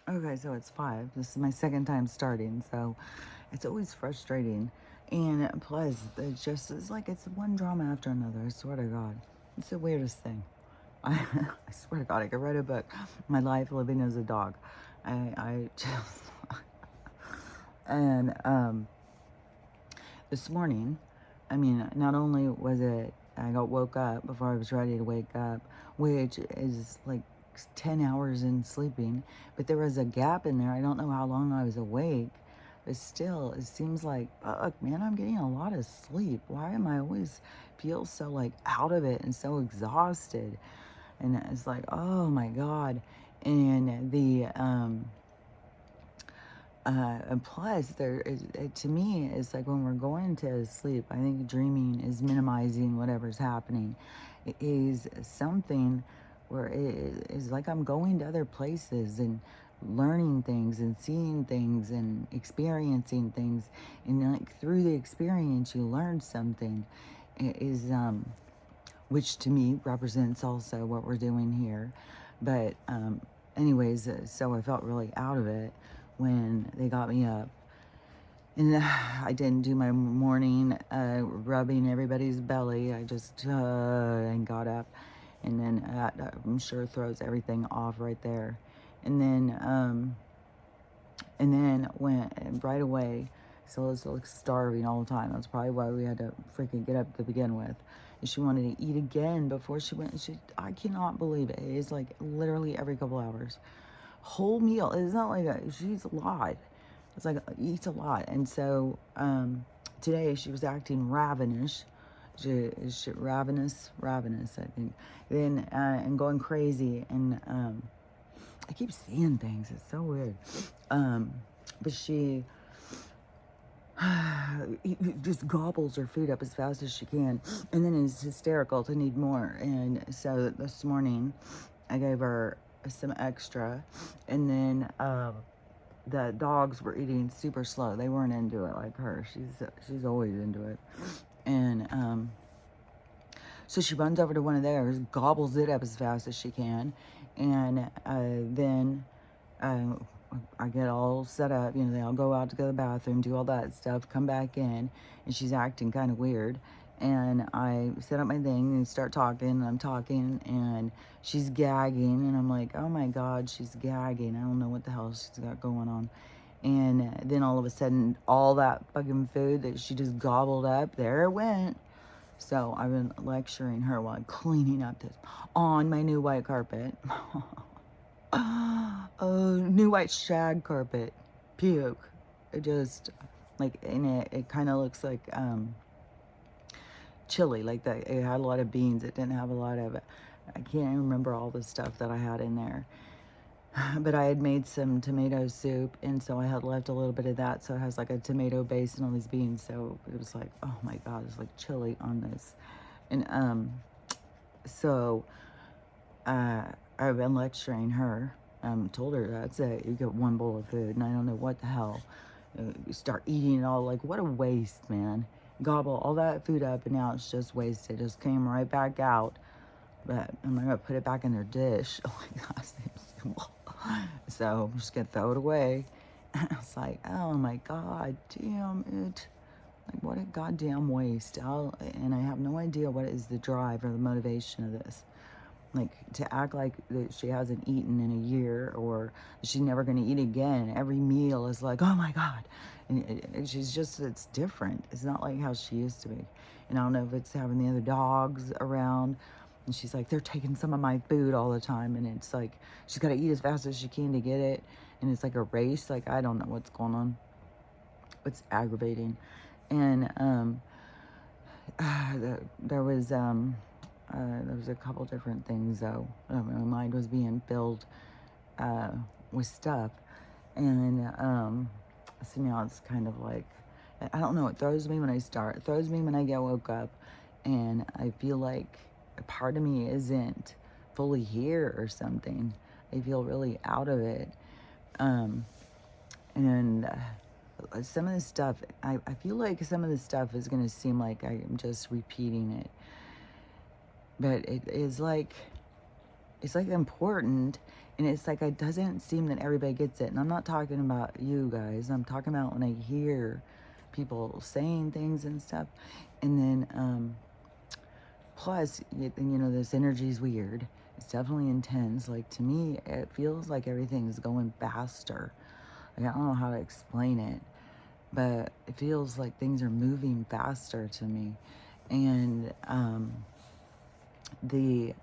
Okay, so it's 5. This is my second time starting, so it's always frustrating. And plus, it just is like it's one drama after another. I swear to God. It's the weirdest thing. I swear to God, I could write a book. My life living as a dog. I just. And this morning, I mean, not only was it, I got woke up before I was ready to wake up, which is like 10 hours in sleeping, but there was a gap in there. I don't know how long I was awake, but still, it seems like, fuck, man, I'm getting a lot of sleep. Why am I always feel so like out of it and so exhausted? And it's like, oh my God. And and plus, to me, it's like when we're going to sleep, I think dreaming is minimizing whatever's happening. It is something where it is like I'm going to other places and learning things and seeing things and experiencing things. And like through the experience, you learn something. It is, which to me represents also what we're doing here. But, anyways, so I felt really out of it when they got me up. And I didn't do my morning rubbing everybody's belly. I just and got up, and then I'm sure throws everything off right there. And then went right away. So I was like starving all the time. That's probably why we had to freaking get up to begin with. And she wanted to eat again before she went. I cannot believe it. It's like literally every couple hours. Whole meal. It's not like she eats a lot. It's like eats a lot. And so today she was acting ravenous. Ravenous, I think. Then and going crazy. And I keep seeing things. It's so weird. But she just gobbles her food up as fast as she can, and then is hysterical to need more. And so this morning, I gave her some extra, and then the dogs were eating super slow. They weren't into it like her. She's always into it, and so she runs over to one of theirs, gobbles it up as fast as she can, and then uh, I get all set up. You know, they all go out to go to the bathroom, do all that stuff, come back in, and she's acting kind of weird. And I set up my thing and start talking, and I'm talking, and she's gagging, and I'm like, oh my God, she's gagging. I don't know what the hell she's got going on. And then all of a sudden, all that fucking food that she just gobbled up, there it went. So I've been lecturing her while I'm cleaning up this on my new white carpet. New white shag carpet. Puke. It just like in it kind of looks like chili, like that it had a lot of beans. It didn't have a lot of, I can't even remember all the stuff that I had in there. But I had made some tomato soup, and so I had left a little bit of that, so it has like a tomato base and all these beans. So it was like, oh my God, it's like chili on this. And so I've been lecturing her. Told her that's it. You get one bowl of food, and I don't know what the hell. You start eating it all. Like, what a waste, man. Gobble all that food up, and now it's just wasted. It just came right back out. But I'm not gonna put it back in their dish. Oh my gosh. So I'm just gonna throw it away. It's like, oh my God, damn it. Like, what a goddamn waste. And I have no idea what is the drive or the motivation of this. Like, to act like that she hasn't eaten in a year, or she's never going to eat again. Every meal is like, oh my God. And she's just, it's different. It's not like how she used to be. And I don't know if it's having the other dogs around. And she's like, they're taking some of my food all the time. And it's like, she's got to eat as fast as she can to get it. And it's like a race. Like, I don't know what's going on. It's aggravating. And there was a couple different things though. My mind was being filled with stuff, and so now it's kind of like, I don't know. It throws me when I start. It throws me when I get woke up, and I feel like a part of me isn't fully here or something. I feel really out of it, and some of this stuff. I feel like some of this stuff is going to seem like I'm just repeating it, but it is like it's like important, and it's like it doesn't seem that everybody gets it. And I'm not talking about you guys. I'm talking about when I hear people saying things and stuff. And then plus, this energy is weird. It's definitely intense. Like, to me, it feels like everything's going faster. Like, I don't know how to explain it, but it feels like things are moving faster to me. And the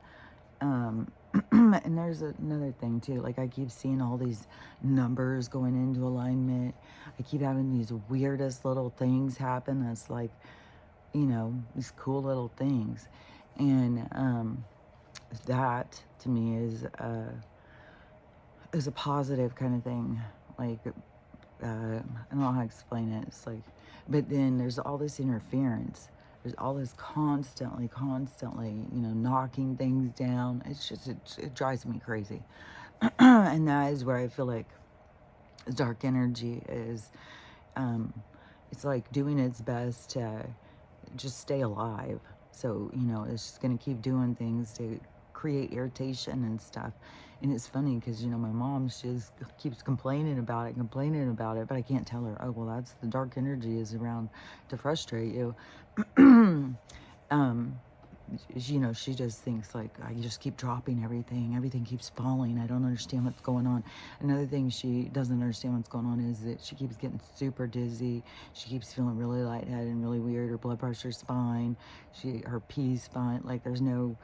and there's another thing too. Like, I keep seeing all these numbers going into alignment. I keep having these weirdest little things happen. That's like, these cool little things. And that to me is a positive kind of thing. Like, I don't know how to explain it. It's like, but then there's all this interference. There's all this constantly, knocking things down. It's just, it drives me crazy. And that is where I feel like dark energy is, it's like doing its best to just stay alive. So, it's just going to keep doing things to create irritation and stuff. And it's funny because, my mom, she just keeps complaining about it, but I can't tell her, oh, well, that's the dark energy is around to frustrate you. She just thinks like, I just keep dropping everything keeps falling, I don't understand what's going on. Another thing she doesn't understand what's going on is that she keeps getting super dizzy, she keeps feeling really lightheaded and really weird, her blood pressure's fine, her pee's fine, like there's no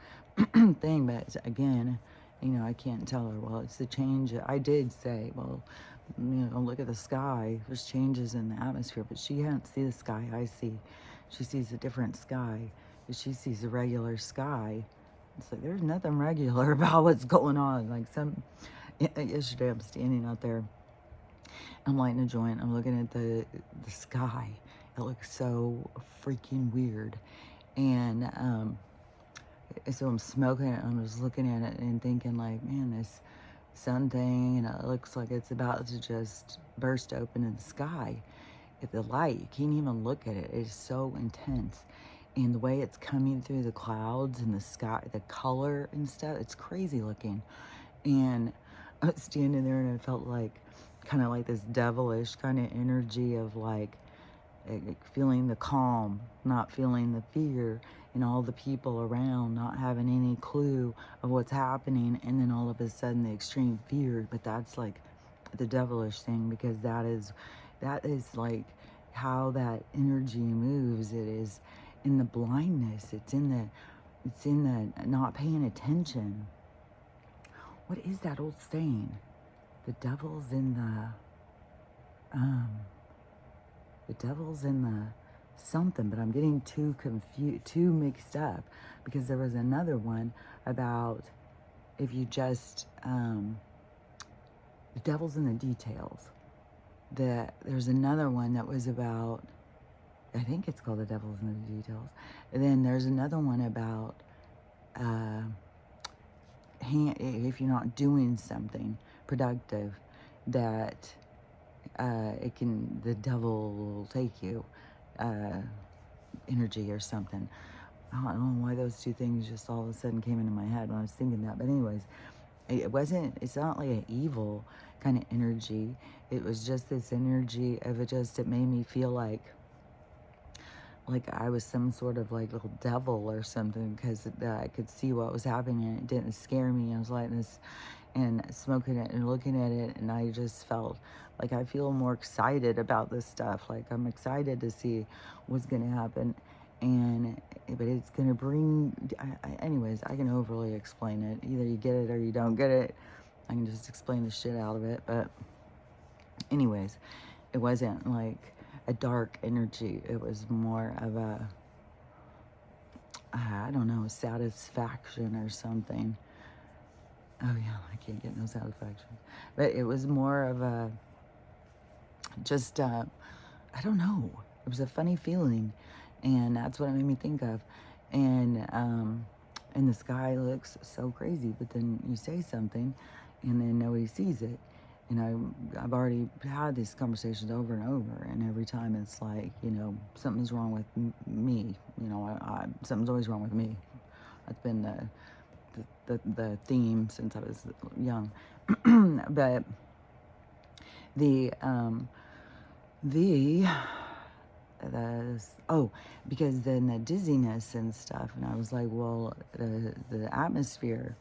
thing. But again, I can't tell her, well, it's the change. I did say, well, look at the sky, there's changes in the atmosphere, but she can't see the sky I see. She sees a different sky. She sees a regular sky. It's like, there's nothing regular about what's going on. Like, yesterday I'm standing out there, I'm lighting a joint, I'm looking at the sky. It looks so freaking weird. And so I'm smoking it, I'm just looking at it and thinking like, man, this sun thing, and it looks like it's about to just burst open in the sky. At the light, you can't even look at it. It is so intense. And the way it's coming through the clouds and the sky, the color and stuff, it's crazy looking. And I was standing there and I felt like, kind of like this devilish kind of energy of like feeling the calm, not feeling the fear, and all the people around not having any clue of what's happening. And then all of a sudden the extreme fear. But that's like the devilish thing, because that is like how that energy moves. It is in the blindness, it's in the not paying attention. What is that old saying? The devil's in the something, but I'm getting too confused, too mixed up, because there was another one about if you just the devil's in the details. There's another one that was about, I think it's called The Devil's in the Details. And then there's another one about if you're not doing something productive, that the devil will take you, energy or something. I don't know why those two things just all of a sudden came into my head when I was thinking that. But anyways, it's not like an evil kind of energy. It was just this energy of it made me feel like I was some sort of like little devil or something, because I could see what was happening and it didn't scare me. I was lighting this and smoking it and looking at it, and I just felt like I feel more excited about this stuff. Like, I'm excited to see what's going to happen. But it's going to bring, anyways, I can overly explain it. Either you get it or you don't get it. I can just explain the shit out of it. But anyways, it wasn't like a dark energy. It was more of a, I don't know, satisfaction or something. Oh yeah, I can't get no satisfaction. But it was more of a, just, I don't know. It was a funny feeling. And that's what it made me think of. And the sky looks so crazy, but then you say something and then nobody sees it. And I've already had these conversations over and over, and every time it's like, something's wrong with me. Something's always wrong with me. That's been the the theme since I was young. But the the oh, because then the dizziness and stuff, and I was like, well, the atmosphere,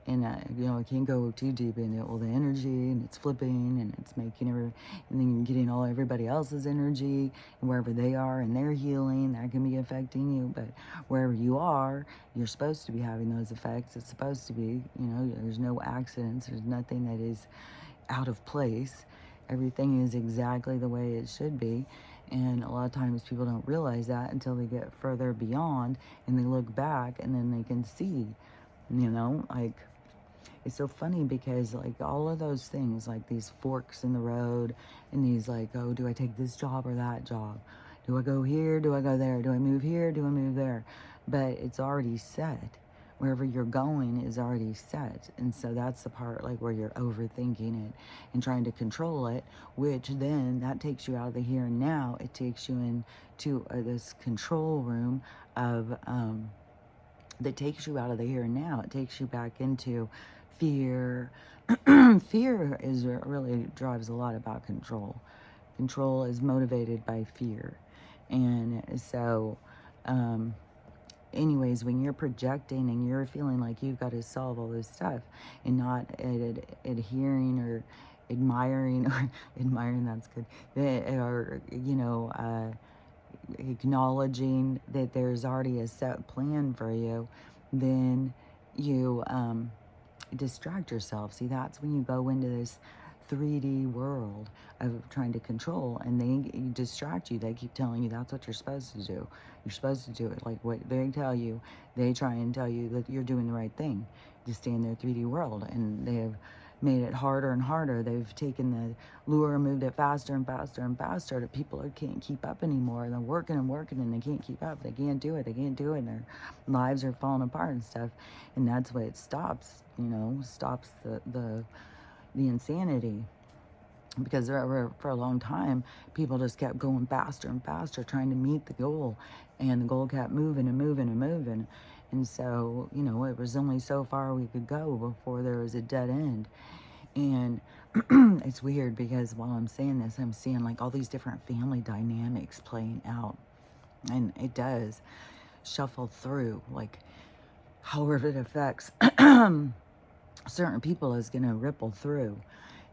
and I can't go too deep in it. Well, the energy, and it's flipping, and it's making and then you're getting all everybody else's energy, and wherever they are, and they're healing, that can be affecting you. But wherever you are, you're supposed to be having those effects. It's supposed to be, there's no accidents. There's nothing that is out of place. Everything is exactly the way it should be. And a lot of times people don't realize that until they get further beyond and they look back, and then they can see, like, it's so funny because like all of those things, like these forks in the road, and these like, oh, do I take this job or that job? Do I go here? Do I go there? Do I move here? Do I move there? But it's already set. Wherever you're going is already set. And so that's the part like where you're overthinking it and trying to control it, which then that takes you out of the here and now. It takes you into this control room of that takes you out of the here and now. It takes you back into fear. Fear is really drives a lot about control. Control is motivated by fear. And so anyways, when you're projecting and you're feeling like you've got to solve all this stuff and not adhering or admiring, or admiring, that's good, or acknowledging that there's already a set plan for you, then you distract yourself. See, that's when you go into this 3D world of trying to control, and they distract you. They keep telling you that's what you're supposed to do. You're supposed to do it like what they tell you. They try and tell you that you're doing the right thing to stay in their 3D world, and they have made it harder and harder. They've taken the lure and moved it faster and faster and faster that people can't keep up anymore. They're working and working, and they can't keep up. They can't do it. They can't do it. And their lives are falling apart and stuff. And that's what it stops. Stops the insanity. Because for a long time, people just kept going faster and faster, trying to meet the goal, and the goal kept moving and moving and moving. And so, it was only so far we could go before there was a dead end. And it's weird because while I'm saying this, I'm seeing like all these different family dynamics playing out. And it does shuffle through, like however it affects certain people is going to ripple through.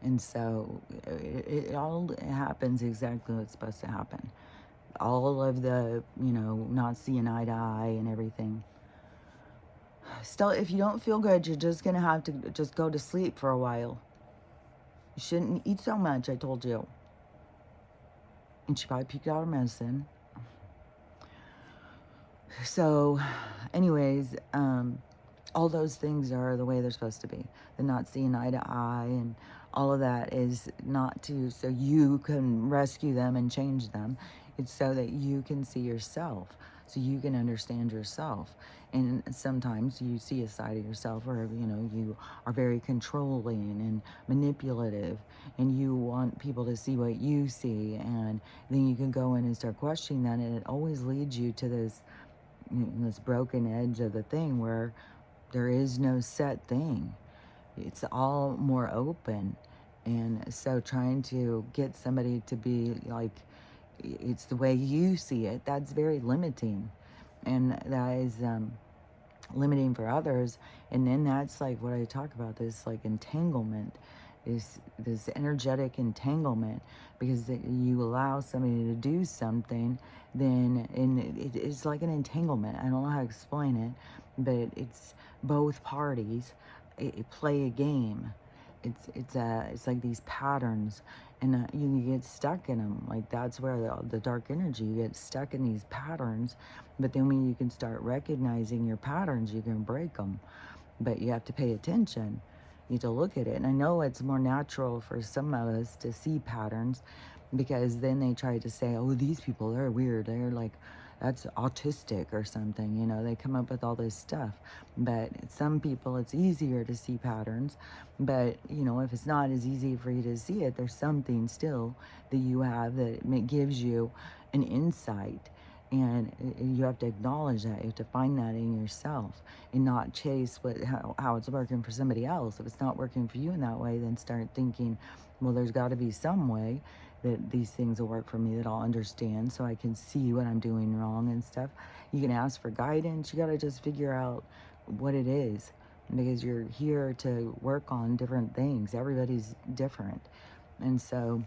And so it all happens exactly what's supposed to happen. All of the, not seeing eye to eye and everything. Still, if you don't feel good, you're just going to have to just go to sleep for a while. You shouldn't eat so much, I told you. And she probably peeked out her medicine. So, anyways, all those things are the way they're supposed to be. The not seeing eye to eye and all of that is not so you can rescue them and change them. It's so that you can see yourself, so you can understand yourself. And sometimes you see a side of yourself where, you are very controlling and manipulative, and you want people to see what you see. And then you can go in and start questioning that, and it always leads you to this broken edge of the thing where there is no set thing. It's all more open. And so trying to get somebody to be like, it's the way you see it, that's very limiting. And that is limiting for others. And then that's like what I talk about, this like entanglement, this energetic entanglement, because you allow somebody to do something, then it's like an entanglement. I don't know how to explain it, but it's both parties play a game. It's like these patterns, and you get stuck in them. Like that's where the dark energy, you get stuck in these patterns. But then when you can start recognizing your patterns, you can break them. But you have to pay attention. You have to look at it. And I know it's more natural for some of us to see patterns, because then they try to say, oh, these people, they're weird. They're like, that's autistic or something. They come up with all this stuff. But some people, it's easier to see patterns. But, if it's not as easy for you to see it, there's something still that you have that gives you an insight. And you have to acknowledge that. You have to find that in yourself and not chase how it's working for somebody else. If it's not working for you in that way, then start thinking, well, there's got to be some way that these things will work for me, that I'll understand, so I can see what I'm doing wrong and stuff. You can ask for guidance. You got to just figure out what it is, because you're here to work on different things. Everybody's different. And so,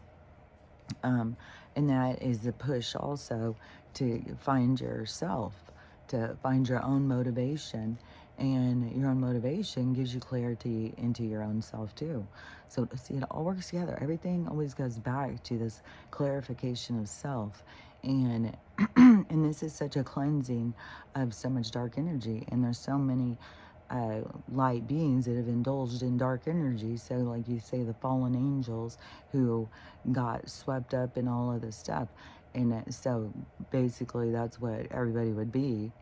and that is the push also to find yourself, to find your own motivation. And your own motivation gives you clarity into your own self too. So see, it all works together. Everything always goes back to this clarification of self. And and this is such a cleansing of so much dark energy. And there's so many light beings that have indulged in dark energy. So like you say, the fallen angels who got swept up in all of this stuff. And so basically that's what everybody would be.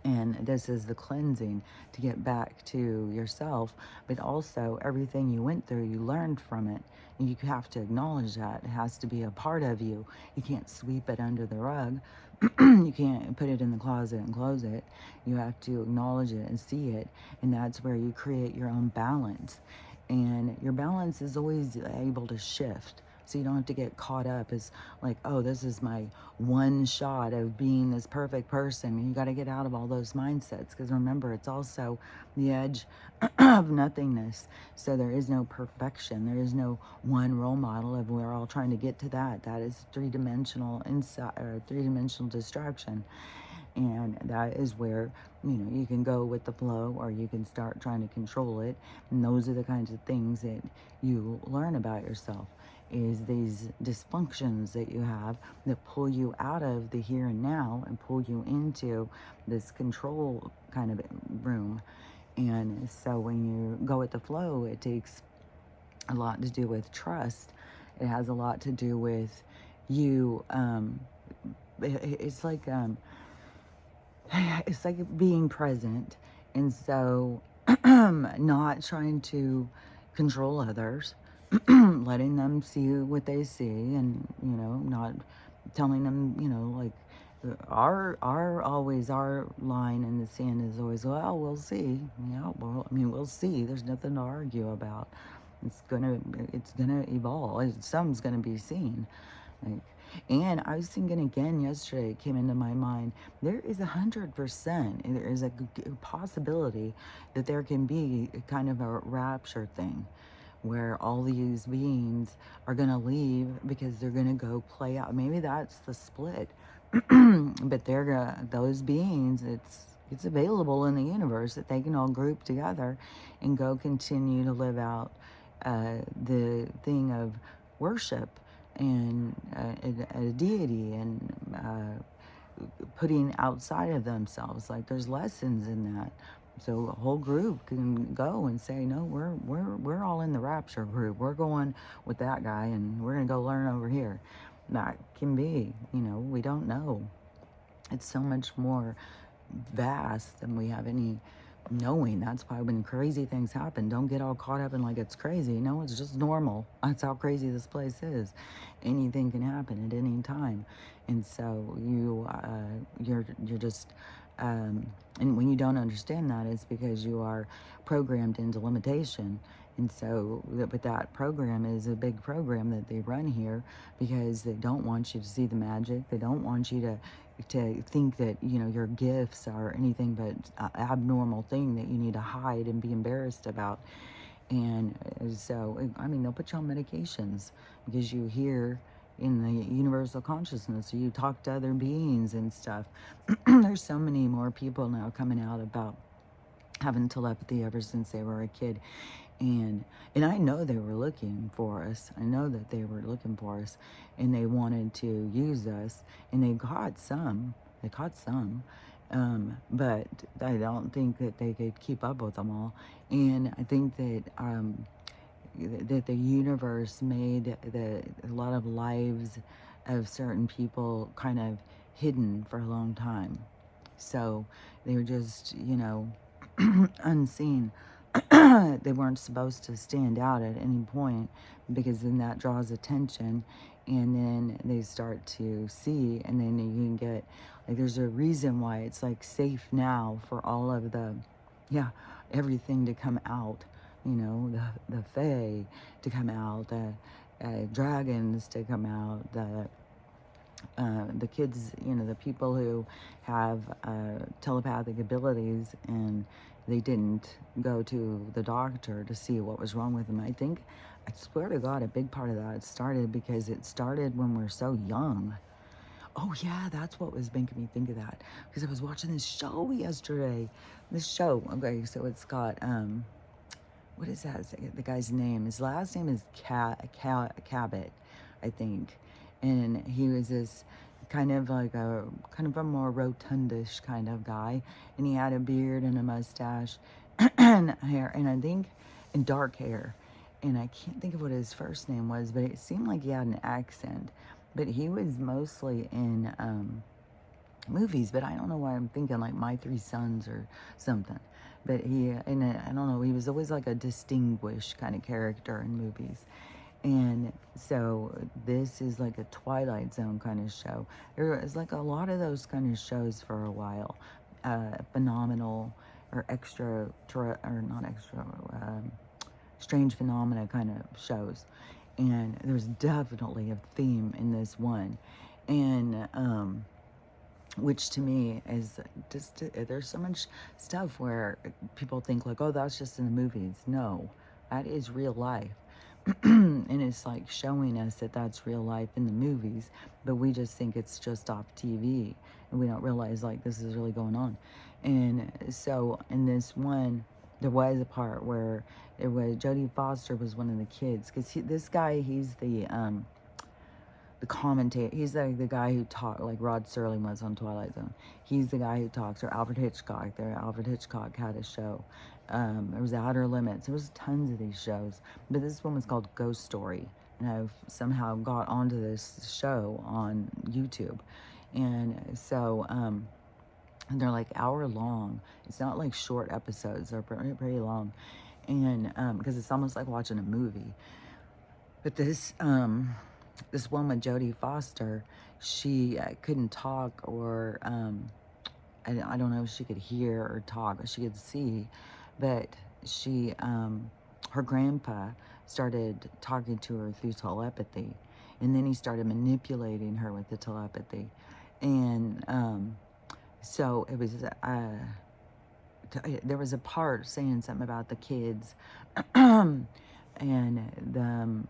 And this is the cleansing to get back to yourself, but also everything you went through, you learned from it. And you have to acknowledge that. It has to be a part of you. You can't sweep it under the rug. You can't put it in the closet and close it. You have to acknowledge it and see it. And that's where you create your own balance. And your balance is always able to shift. So you don't have to get caught up as like, oh, this is my one shot of being this perfect person. You got to get out of all those mindsets, because remember, it's also the edge of nothingness. So there is no perfection. There is no one role model of we're all trying to get to that. That is three-dimensional insight or three-dimensional distraction. And that is where, you can go with the flow, or you can start trying to control it. And those are the kinds of things that you learn about yourself, is these dysfunctions that you have that pull you out of the here and now and pull you into this control kind of room. And so when you go with the flow, it takes a lot to do with trust. It has a lot to do with you. It's like it's like being present. And so not trying to control others, letting them see what they see, and not telling them, like our line in the sand is always, well, we'll see. Well, I mean, we'll see. There's nothing to argue about. It's gonna evolve. Some's gonna be seen. Like, and I was thinking again yesterday, it came into my mind, there is 100%, there is a possibility that there can be kind of a rapture thing, where all these beings are going to leave because they're going to go play out. Maybe that's the split. But those beings, it's available in the universe that they can all group together and go continue to live out the thing of worship and a deity, and putting outside of themselves. Like, there's lessons in that. So a whole group can go and say, no, we're all in the rapture group. We're going with that guy, and we're gonna go learn over here. That can be, we don't know. It's so much more vast than we have any knowing. That's why when crazy things happen, don't get all caught up in like it's crazy. No, it's just normal. That's how crazy this place is. Anything can happen at any time. And so you're just and when you don't understand that, it's because you are programmed into limitation. And so, but that program is a big program that they run here, because they don't want you to see the magic. They don't want you to think that, your gifts are anything but an abnormal thing that you need to hide and be embarrassed about. And so, I mean, they'll put you on medications because you hear in the universal consciousness, you talk to other beings and stuff. There's so many more people now coming out about having telepathy ever since they were a kid. And I know they were looking for us. I know that they were looking for us, and they wanted to use us, and they caught some. But I don't think that they could keep up with them all. And I think that that the universe made a lot of lives of certain people kind of hidden for a long time. So they were just, unseen. They weren't supposed to stand out at any point, because then that draws attention, and then they start to see, and then you can get, like, there's a reason why it's like safe now for all of the, yeah, everything to come out, you know, the fae to come out, the dragons to come out, the kids, you know, the people who have telepathic abilities, and they didn't go to the doctor to see what was wrong with them. I think, I swear to God, a big part of that started because it started when we're so young. Oh yeah, that's what was making me think of that, because I was watching this show yesterday. This show, okay, so it's got what is that? The guy's name. His last name is Cabot, I think. And he was this kind of like kind of a more rotundish kind of guy, and he had a beard and a mustache and hair, and I think, and dark hair. And I can't think of what his first name was, but it seemed like he had an accent. But he was mostly in movies, but I don't know why I'm thinking like My Three Sons or something. But he, and I don't know, he was always like a distinguished kind of character in movies. And so this is like a Twilight Zone kind of show. There was like a lot of those kind of shows for a while. Phenomenal, or extra, or not extra, strange phenomena kind of shows. And there's definitely a theme in this one. And, which to me is just, there's so much stuff where people think like, oh, that's just in the movies. No, that is real life. And it's like showing us that that's real life in the movies, but we just think it's just off TV, and we don't realize like this is really going on. And so in this one, there was a part where it was Jodie Foster was one of the kids, because this guy, he's the commentator. He's like the guy who talked, like Rod Serling was on Twilight Zone. He's the guy who talks, or Alfred Hitchcock. There, Alfred Hitchcock had a show. There was Outer Limits. There was tons of these shows, but this one was called Ghost Story, and I've somehow got onto this show on YouTube, and so and they're like hour long. It's not like short episodes; they're pretty long, and because it's almost like watching a movie. But this one with Jodie Foster, she couldn't talk, or I don't know if she could hear or talk, or she could see, but she, her grandpa started talking to her through telepathy, and then he started manipulating her with the telepathy, and so it was, there was a part saying something about the kids, and the,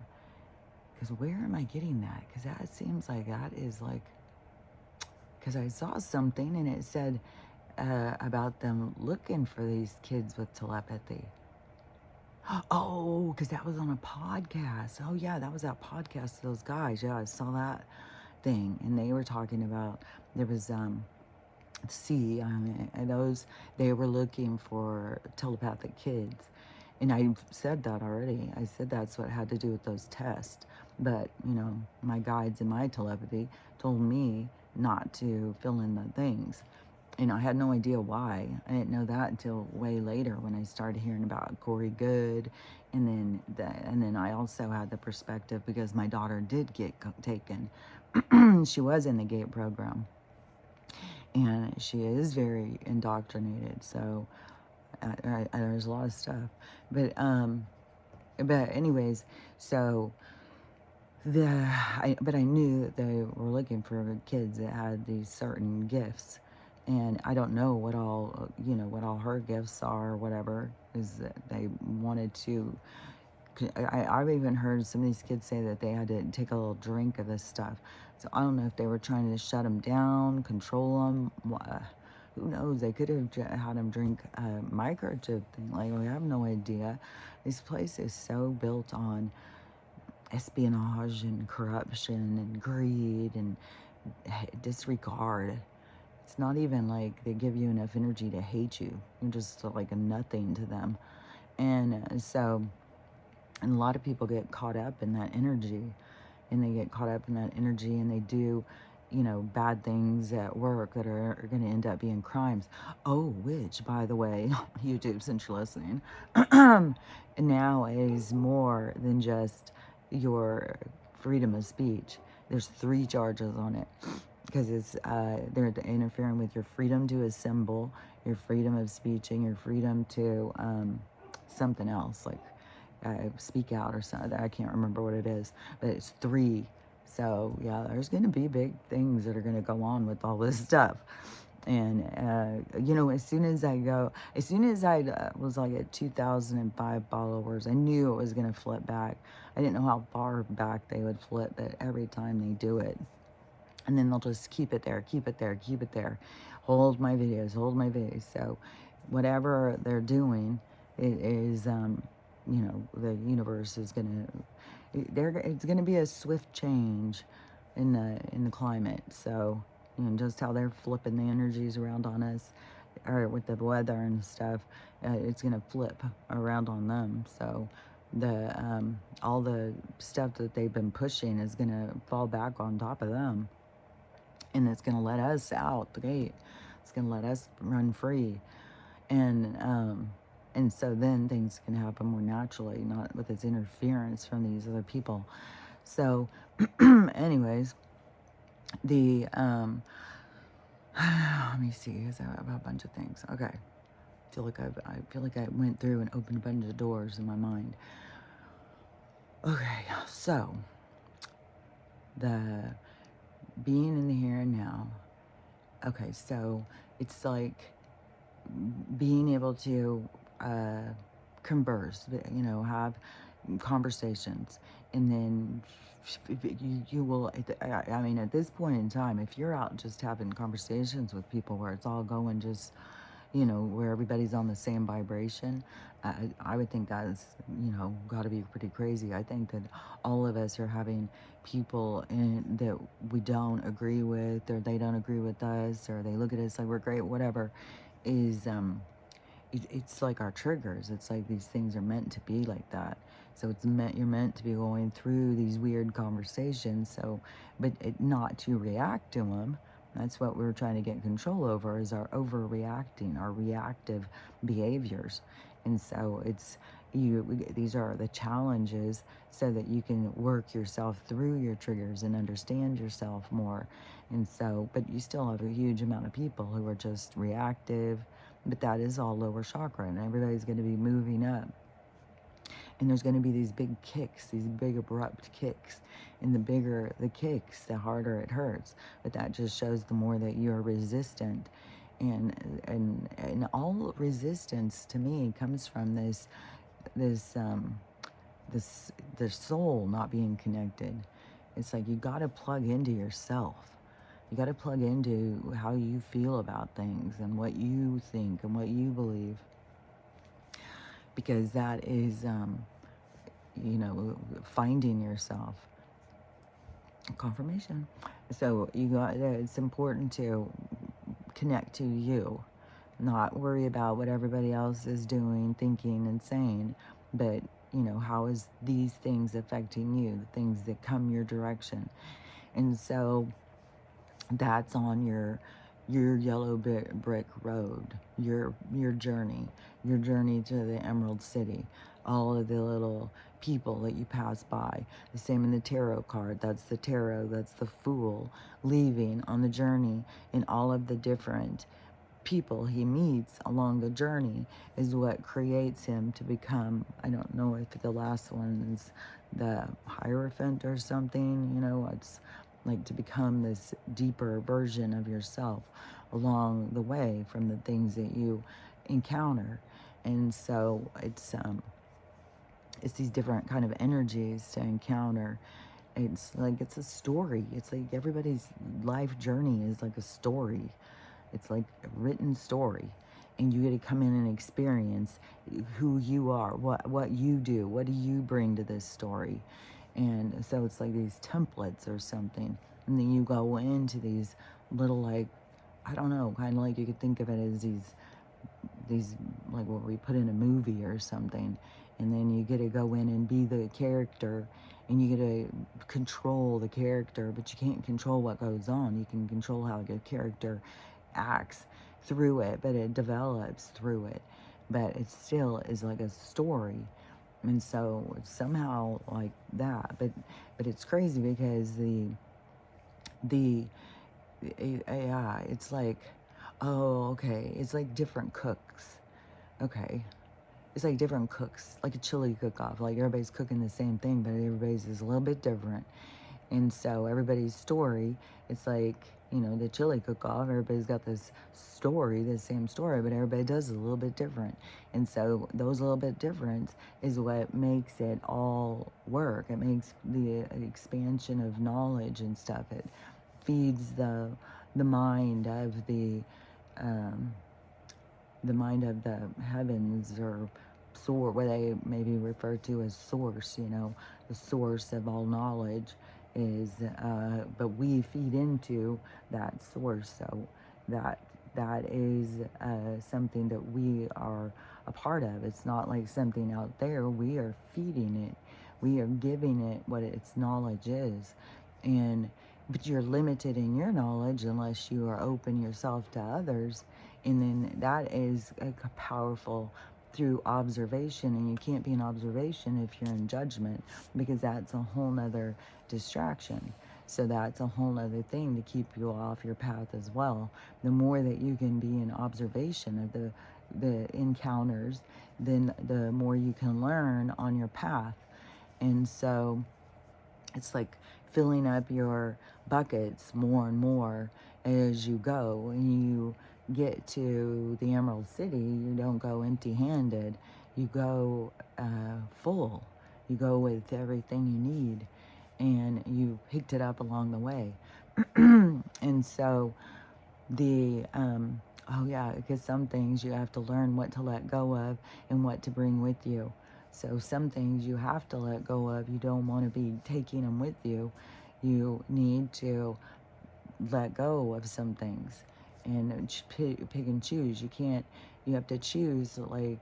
because where am I getting that? Because that seems like that is like, because I saw something and it said about them looking for these kids with telepathy. Oh, because that was on a podcast. Oh yeah, that was that podcast, those guys. Yeah, I saw that thing, and they were talking about, there was and those, they were looking for telepathic kids. And I said that already. I said that's what had to do with those tests. But, you know, my guides in my telepathy told me not to fill in the things. And I had no idea why. I didn't know that until way later when I started hearing about Corey Good. And then I also had the perspective because my daughter did get taken. She was in the GATE program. And she is very indoctrinated. So there's a lot of stuff. But anyways, so but I knew that they were looking for kids that had these certain gifts, and I don't know what all, you know, what all her gifts are or whatever, is that they wanted to. I've even heard some of these kids say that they had to take a little drink of this stuff. So I don't know if they were trying to shut them down, control them. Who knows? They could have had them drink a microchip thing. Like, we have no idea. This place is so built on espionage and corruption and greed and disregard. It's not even like they give you enough energy to hate you. You're just like a nothing to them. And so, and a lot of people get caught up in that energy, and they get caught up in that energy, and they do, bad things at work that are going to end up being crimes. Oh, which, by the way, YouTube, since you're listening, now is more than just your freedom of speech. There's 3 charges on it because they're interfering with your freedom to assemble, your freedom of speech, and your freedom to something else like speak out or something. I can't remember what it is, but it's 3. So yeah, there's going to be big things that are going to go on with all this stuff. And as soon as I was like at 2,005 followers, I knew it was going to flip back. I didn't know how far back they would flip, but every time they do it, and then they'll just keep it there, keep it there, keep it there. Hold my videos, hold my videos. So whatever they're doing, it is, the universe is it's gonna be a swift change in the climate. So, just how they're flipping the energies around on us, or with the weather and stuff, it's gonna flip around on them. So all the stuff that they've been pushing is gonna fall back on top of them, and it's going to let us out the gate. It's going to let us run free. And so then things can happen more naturally, not with this interference from these other people. So anyways, the let me see, because I have a bunch of things. Okay. I feel like I went through and opened a bunch of doors in my mind. Okay, so the being in the here and now. Okay, so it's like being able to converse, have conversations, and then you will, I mean, at this point in time, if you're out just having conversations with people where it's all going just, where everybody's on the same vibration, I would think that is, got to be pretty crazy. I think that all of us are having people that we don't agree with, or they don't agree with us, or they look at us like we're great, whatever, is, it's like our triggers. It's like these things are meant to be like that. So you're meant to be going through these weird conversations, but not to react to them. That's what we're trying to get control over, is our overreacting, our reactive behaviors. And so these are the challenges so that you can work yourself through your triggers and understand yourself more. And so, but you still have a huge amount of people who are just reactive, but that is all lower chakra, and everybody's going to be moving up. And there's going to be these big kicks, these big abrupt kicks. And the bigger the kicks, the harder it hurts. But that just shows the more that you're resistant. And all resistance to me comes from the soul not being connected. It's like you got to plug into yourself. You got to plug into how you feel about things and what you think and what you believe. Because that is, finding yourself. Confirmation. So it's important to connect to you, not worry about what everybody else is doing, thinking, and saying, but, how is these things affecting you, the things that come your direction. And so that's on your yellow brick road, your journey to the Emerald City, all of the little people that you pass by. The same in the tarot card. That's the tarot, that's the Fool leaving on the journey, and all of the different people he meets along the journey is what creates him to become, I don't know if the last one is the Hierophant or something, it's like to become this deeper version of yourself along the way from the things that you encounter. And so it's these different kind of energies to encounter. It's like, it's a story. It's like everybody's life journey is like a story. It's like a written story. And you get to come in and experience who you are, what you do, what do you bring to this story. And so it's like these templates or something. And then you go into these little, like, I don't know, kind of like you could think of it as these like what we put in a movie or something. and then you get to go in and be the character, and you get to control the character, but you can't control what goes on. You can control how your character acts through it, but it develops through it. But it still is like a story. And so somehow like that, but it's crazy because the AI, it's like, oh, okay, it's like different cooks. Okay, it's like different cooks, like a chili cook-off. Like everybody's cooking the same thing, but everybody's is a little bit different. And so everybody's story, it's like, you know, the chili cook-off, everybody's got this story, the same story, but everybody does it a little bit different. And so those little bit difference is what makes it all work. It makes the expansion of knowledge and stuff. It feeds the mind of um, the mind of the heavens, or what they maybe refer to as source, you know, the source of all knowledge is, but we feed into that source. So that is something that we are a part of. It's not like something out there. We are feeding it. We are giving it what its knowledge is. And but you're limited in your knowledge unless you are open yourself to others. And then that is a powerful through observation, and you can't be in observation if you're in judgment, because that's a whole nother distraction. So that's a whole other thing to keep you off your path as well. The more that you can be in observation of the encounters, then the more you can learn on your path. And so it's like filling up your buckets more and more as you go. And you get to the Emerald City, you don't go empty-handed. You go full. You go with everything you need, and you picked it up along the way. And so oh yeah, because some things you have to learn what to let go of and what to bring with you. So some things you have to let go of. You don't want to be taking them with you. You need to let go of some things and pick and choose. You have to choose, like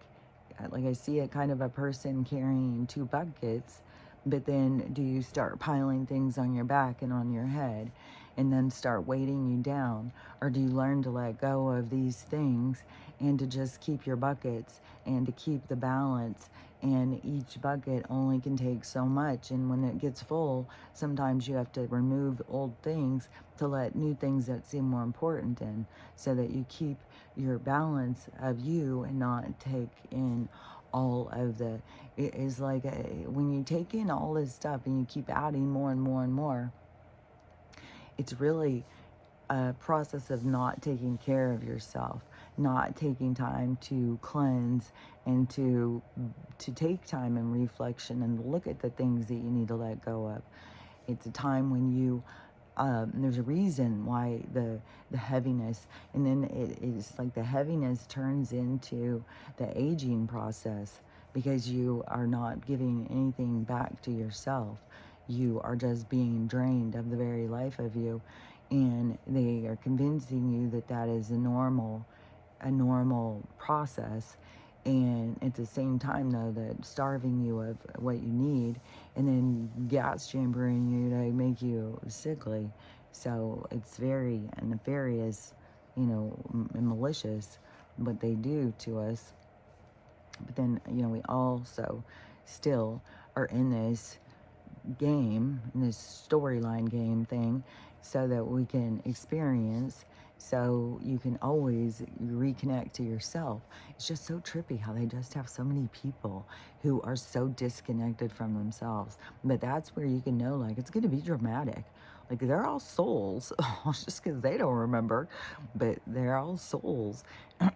I see it kind of a person carrying two buckets, but then do you start piling things on your back and on your head and then start weighting you down? Or do you learn to let go of these things and to just keep your buckets and to keep the balance? And each bucket only can take so much, and when it gets full, sometimes you have to remove old things to let new things that seem more important in, so that you keep your balance of you and not take in all of it is like when you take in all this stuff and you keep adding more and more and more, it's really a process of not taking care of yourself, not taking time to cleanse and to take time in reflection and look at the things that you need to let go of. It's a time when you there's a reason why the heaviness, and then it's like the heaviness turns into the aging process, because you are not giving anything back to yourself. You are just being drained of the very life of you, and they are convincing you that that is a normal process. And at the same time, though, that starving you of what you need, and then gas chambering you to make you sickly. So it's very nefarious, you know, and malicious what they do to us. But then, you know, we also still are in this game, in this storyline game thing, so that we can experience, so you can always reconnect to yourself. It's just so trippy how they just have so many people who are so disconnected from themselves. But that's where you can know, like, it's going to be dramatic. Like, they're all souls, just because they don't remember, but they're all souls.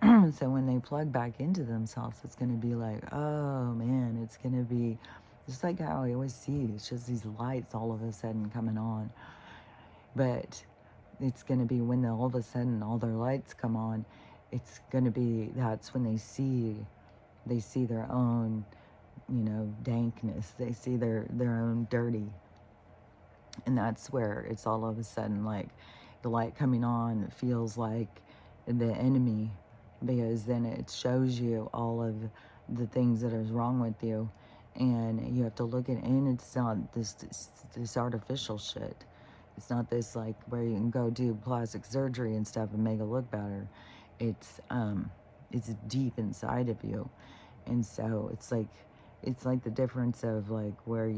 So when they plug back into themselves, it's going to be like, oh man, it's going to be just like how I always see, it's just these lights all of a sudden coming on. But it's going to be when all of a sudden all their lights come on, it's going to be, that's when they see their own, you know, dankness. They see their own dirty. And that's where it's all of a sudden like the light coming on feels like the enemy, because then it shows you all of the things that is wrong with you, and you have to look at it, and it's not this artificial shit. It's not this like where you can go do plastic surgery and stuff and make it look better. It's it's deep inside of you, and so it's like the difference of like where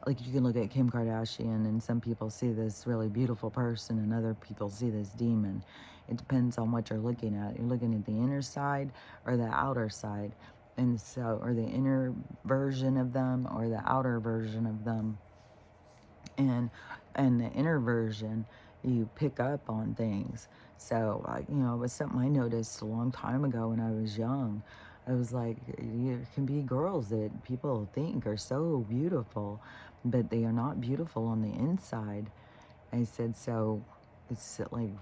like you can look at Kim Kardashian and some people see this really beautiful person and other people see this demon. It depends on what you're looking at. You're looking at the inner side or the outer side. And so, or the inner version of them or the outer version of them. And the inner version, you pick up on things. So, you know, it was something I noticed a long time ago when I was young. I was like, you can be girls that people think are so beautiful, but they are not beautiful on the inside. I said, so it's like,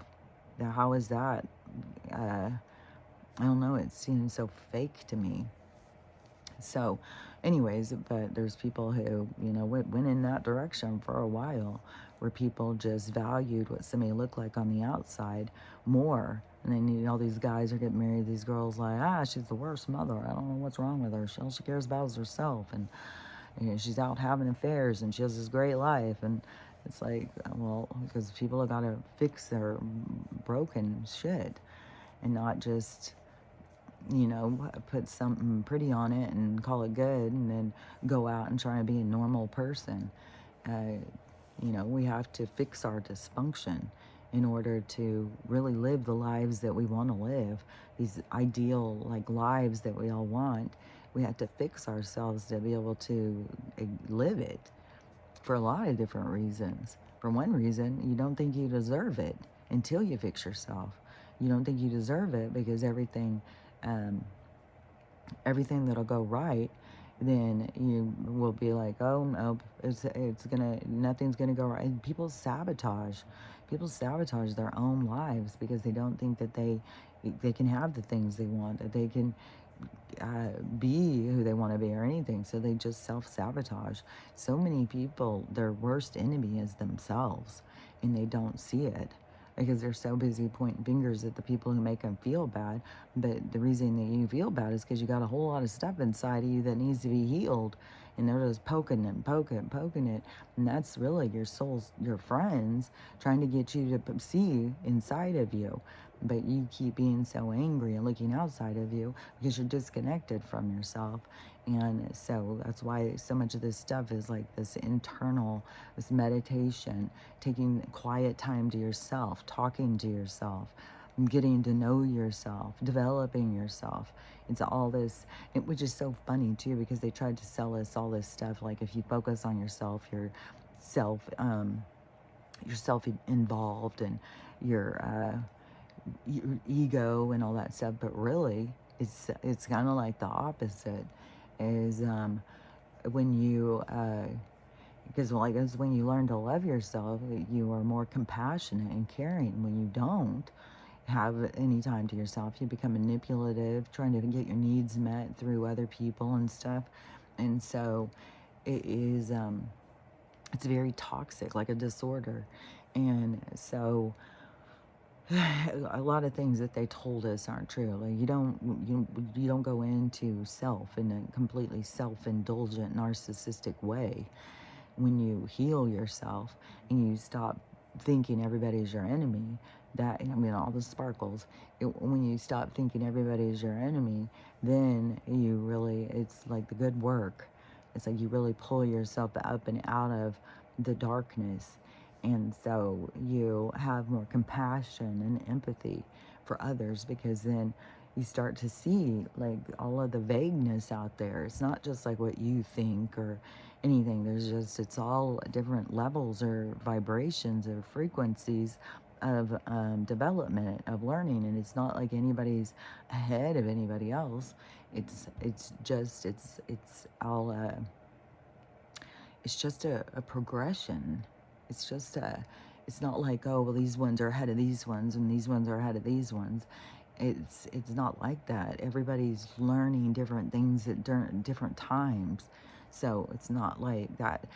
how is that? I don't know, it seems so fake to me. So, anyways, but there's people who, you know, went in that direction for a while, where people just valued what somebody looked like on the outside more. And then you know, all these guys are getting married, these girls like, she's the worst mother. I don't know what's wrong with her. All she cares about is herself. And you know, she's out having affairs and she has this great life. And it's like, well, because people have got to fix their broken shit and not just, you know, put something pretty on it and call it good and then go out and try to be a normal person. You know, we have to fix our dysfunction in order to really live the lives that we want to live, these ideal like lives that we all want. We have to fix ourselves to be able to live it for a lot of different reasons. For one reason, you don't think you deserve it until you fix yourself. You don't think you deserve it because everything that'll go right, then you will be like, oh no, nothing's gonna go right. And people sabotage their own lives because they don't think that they can have the things they want, that they can be who they want to be or anything. So they just self-sabotage. So many people, their worst enemy is themselves, and they don't see it because they're so busy pointing fingers at the people who make them feel bad. But the reason that you feel bad is because you got a whole lot of stuff inside of you that needs to be healed, and they're just poking it. And that's really your soul's, your friends trying to get you to see inside of you. But you keep being so angry and looking outside of you because you're disconnected from yourself. And so that's why so much of this stuff is like this internal, this meditation, taking quiet time to yourself, talking to yourself, getting to know yourself, developing yourself. It's all this, which is so funny too, because they tried to sell us all this stuff. Like if you focus on yourself, you're self involved and your ego and all that stuff. But really, it's kind of like the opposite. Is when you because like it's when you learn to love yourself, you are more compassionate and caring. When you don't have any time to yourself, you become manipulative, trying to get your needs met through other people and stuff. And so it is it's very toxic, like a disorder. And so a lot of things that they told us aren't true. Like you don't go into self in a completely self-indulgent, narcissistic way. When you heal yourself and you stop thinking everybody's your enemy, that, I mean, all the sparkles, when you stop thinking everybody's your enemy, then you really, it's like the good work. It's like you really pull yourself up and out of the darkness. And so you have more compassion and empathy for others, because then you start to see like all of the vagueness out there. It's not just like what you think or anything. It's all different levels or vibrations or frequencies of development, of learning. And it's not like anybody's ahead of anybody else. It's all it's just a progression. It's not like, oh, well, these ones are ahead of these ones and these ones are ahead of these ones. It's not like that. Everybody's learning different things at different times. So it's not like that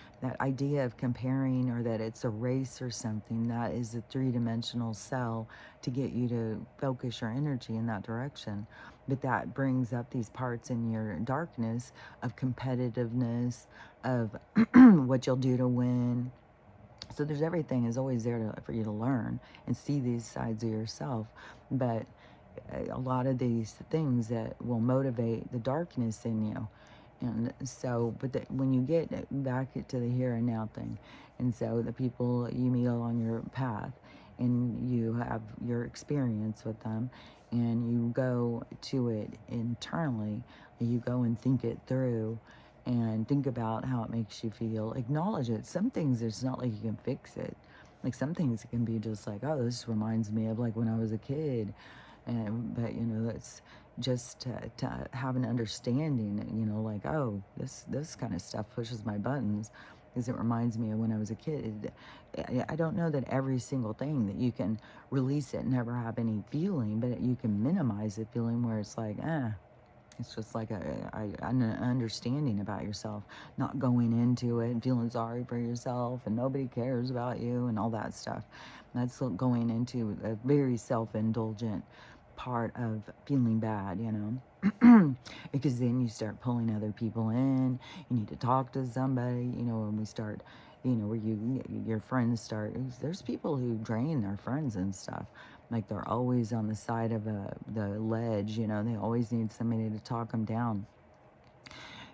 idea of comparing or that it's a race or something. That is a three-dimensional cell to get you to focus your energy in that direction. But that brings up these parts in your darkness of competitiveness, of what you'll do to win. So there's everything is always there for you to learn and see these sides of yourself. But a lot of these things that will motivate the darkness in you. And so, but when you get back to the here and now thing, and so the people you meet along your path, and you have your experience with them, and you go to it internally, you go and think it through, and think about how it makes you feel. Acknowledge it. Some things, it's not like you can fix it. Like some things, it can be just like, oh, this reminds me of like when I was a kid. And but you know, that's just to have an understanding, you know, like, oh, this kind of stuff pushes my buttons because it reminds me of when I was a kid. I don't know that every single thing that you can release it and never have any feeling, but you can minimize the feeling where it's like, it's just like an understanding about yourself, not going into it and feeling sorry for yourself and nobody cares about you and all that stuff. That's going into a very self-indulgent part of feeling bad, you know. Because then you start pulling other people in. You need to talk to somebody, you know, when we start, you know, where your friends start. There's people who drain their friends and stuff. Like they're always on the side of the ledge, you know. They always need somebody to talk them down.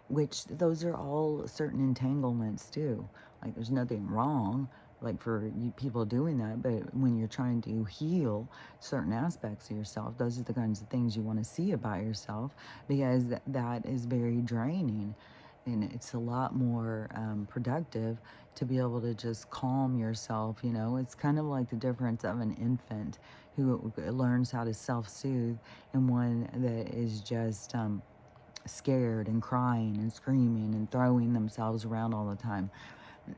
Which those are all certain entanglements too. Like there's nothing wrong like for you people doing that, but when you're trying to heal certain aspects of yourself, those are the kinds of things you want to see about yourself, because that is very draining, and it's a lot more productive to be able to just calm yourself. You know, it's kind of like the difference of an infant who learns how to self-soothe and one that is just scared and crying and screaming and throwing themselves around all the time.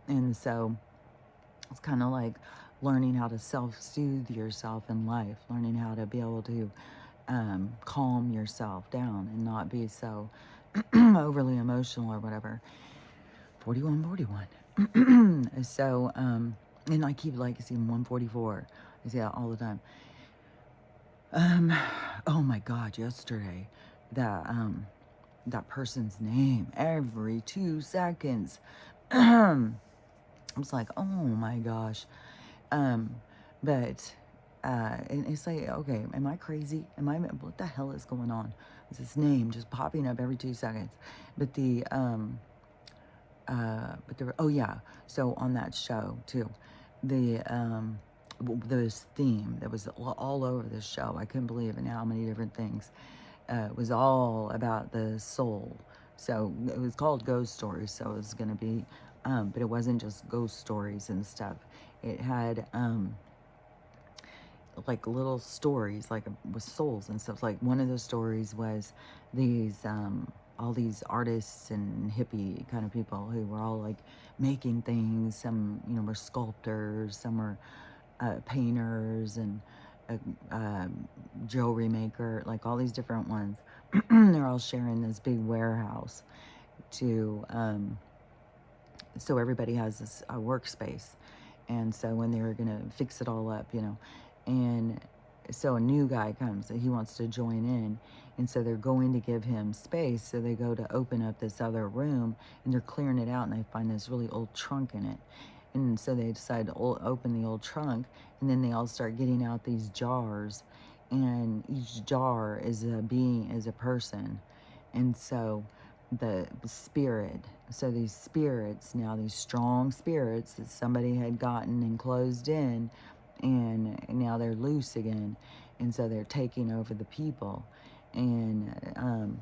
And so it's kind of like learning how to self-soothe yourself in life, learning how to be able to calm yourself down and not be so overly emotional or whatever. 4141. So, and I keep like seeing 144. I see that all the time. Oh my God, yesterday, that that person's name every 2 seconds. I was like, oh my gosh. Um, but, and it's like, okay, am I crazy? What the hell is going on? Is this name just popping up every 2 seconds? But oh yeah, so on that show too, this theme that was all over the show, I couldn't believe in how many different things, was all about the soul. So it was called Ghost Stories, so it was going to be, but it wasn't just ghost stories and stuff. It had, like little stories, like with souls and stuff. Like one of the stories was these, all these artists and hippie kind of people who were all like making things. Some, you know, were sculptors, some were painters and jewelry maker, like all these different ones. They're all sharing this big warehouse to, so everybody has this workspace. And so when they were going to fix it all up, you know, and so a new guy comes and he wants to join in. And so they're going to give him space. So they go to open up this other room and they're clearing it out and they find this really old trunk in it. And so they decide to open the old trunk, and then they all start getting out these jars, and each jar is a being, is a person. And so the spirit, so these spirits, now these strong spirits that somebody had gotten and closed in, and now they're loose again, and so they're taking over the people. And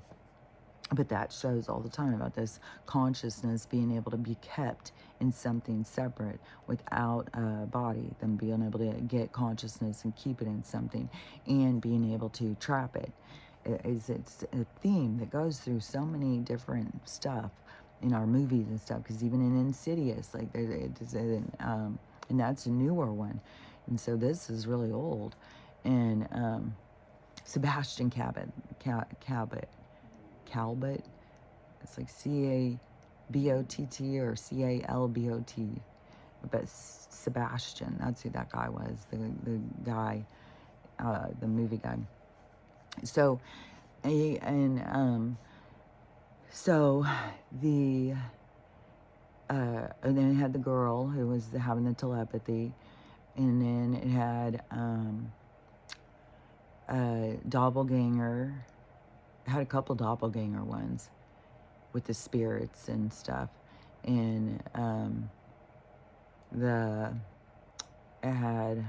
but that shows all the time about this consciousness being able to be kept in something separate without a body, them being able to get consciousness and keep it in something, and being able to trap it. It's a theme that goes through so many different stuff in our movies and stuff, because even in Insidious, like and that's a newer one, and so this is really old. And Sebastian Cabot, it's like B-O-T-T or C-A-L-B-O-T. But Sebastian, that's who that guy was, the guy, the movie guy. So, so the, and then it had the girl who was having the telepathy, and then it had a doppelganger. It had a couple doppelganger ones with the spirits and stuff, and it had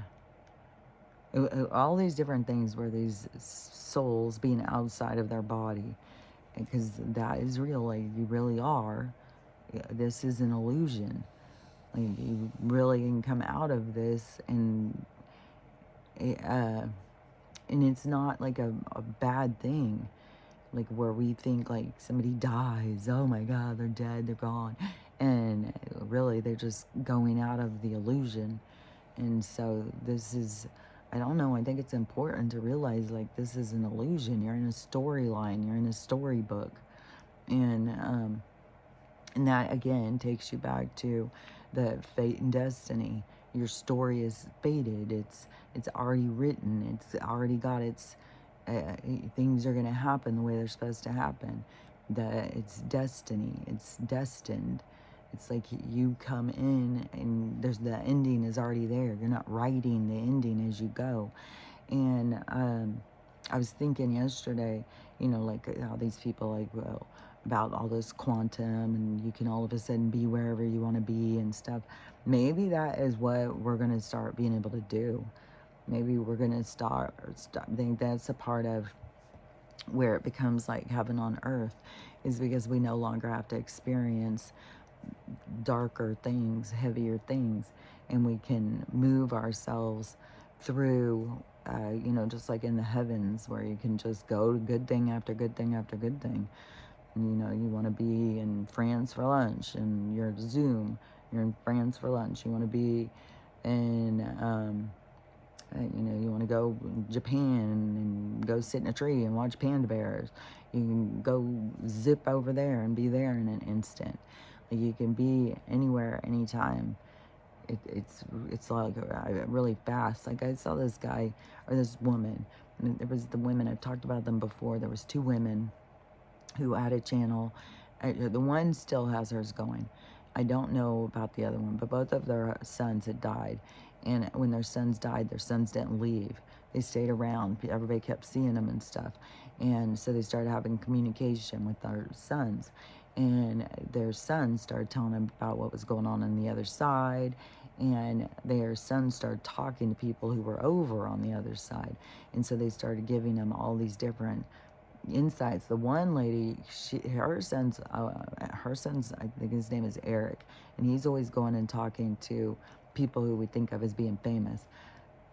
all these different things where these souls being outside of their body, because that is real. Like, you really are. This is an illusion. Like, you really can come out of this, and it's not like a bad thing, like where we think like somebody dies, oh my God, they're dead, they're gone, and really they're just going out of the illusion. And so this is, I don't know, I think it's important to realize like this is an illusion. You're in a storyline, you're in a storybook, and that again takes you back to the fate and destiny. Your story is fated. It's already written. It's already got its things are going to happen the way they're supposed to happen. It's destiny. It's destined. It's like you come in and there's the ending is already there. You're not writing the ending as you go. And I was thinking yesterday, like how these people like, well, about all this quantum, and you can all of a sudden be wherever you want to be and stuff. Maybe that is what we're going to start being able to do. Maybe we're going to start, I think that's a part of where it becomes like heaven on earth, is because we no longer have to experience darker things, heavier things, and we can move ourselves through, just like in the heavens, where you can just go to good thing after good thing after good thing. And, you want to be in France for lunch, and you're Zoom, you're in France for lunch. You want to be in, you want to go Japan and go sit in a tree and watch panda bears. You can go zip over there and be there in an instant. Like, you can be anywhere, anytime. It's like really fast. Like, I saw this guy or this woman, and there was the women, I've talked about them before. There was two women who had a channel. The one still has hers going. I don't know about the other one, but both of their sons had died. And when their sons died, their sons didn't leave. They stayed around. Everybody kept seeing them and stuff. And so they started having communication with their sons. And their sons started telling them about what was going on the other side. And their sons started talking to people who were over on the other side. And so they started giving them all these different insights. The one lady, her son's, I think his name is Eric, and he's always going and talking to people who we think of as being famous.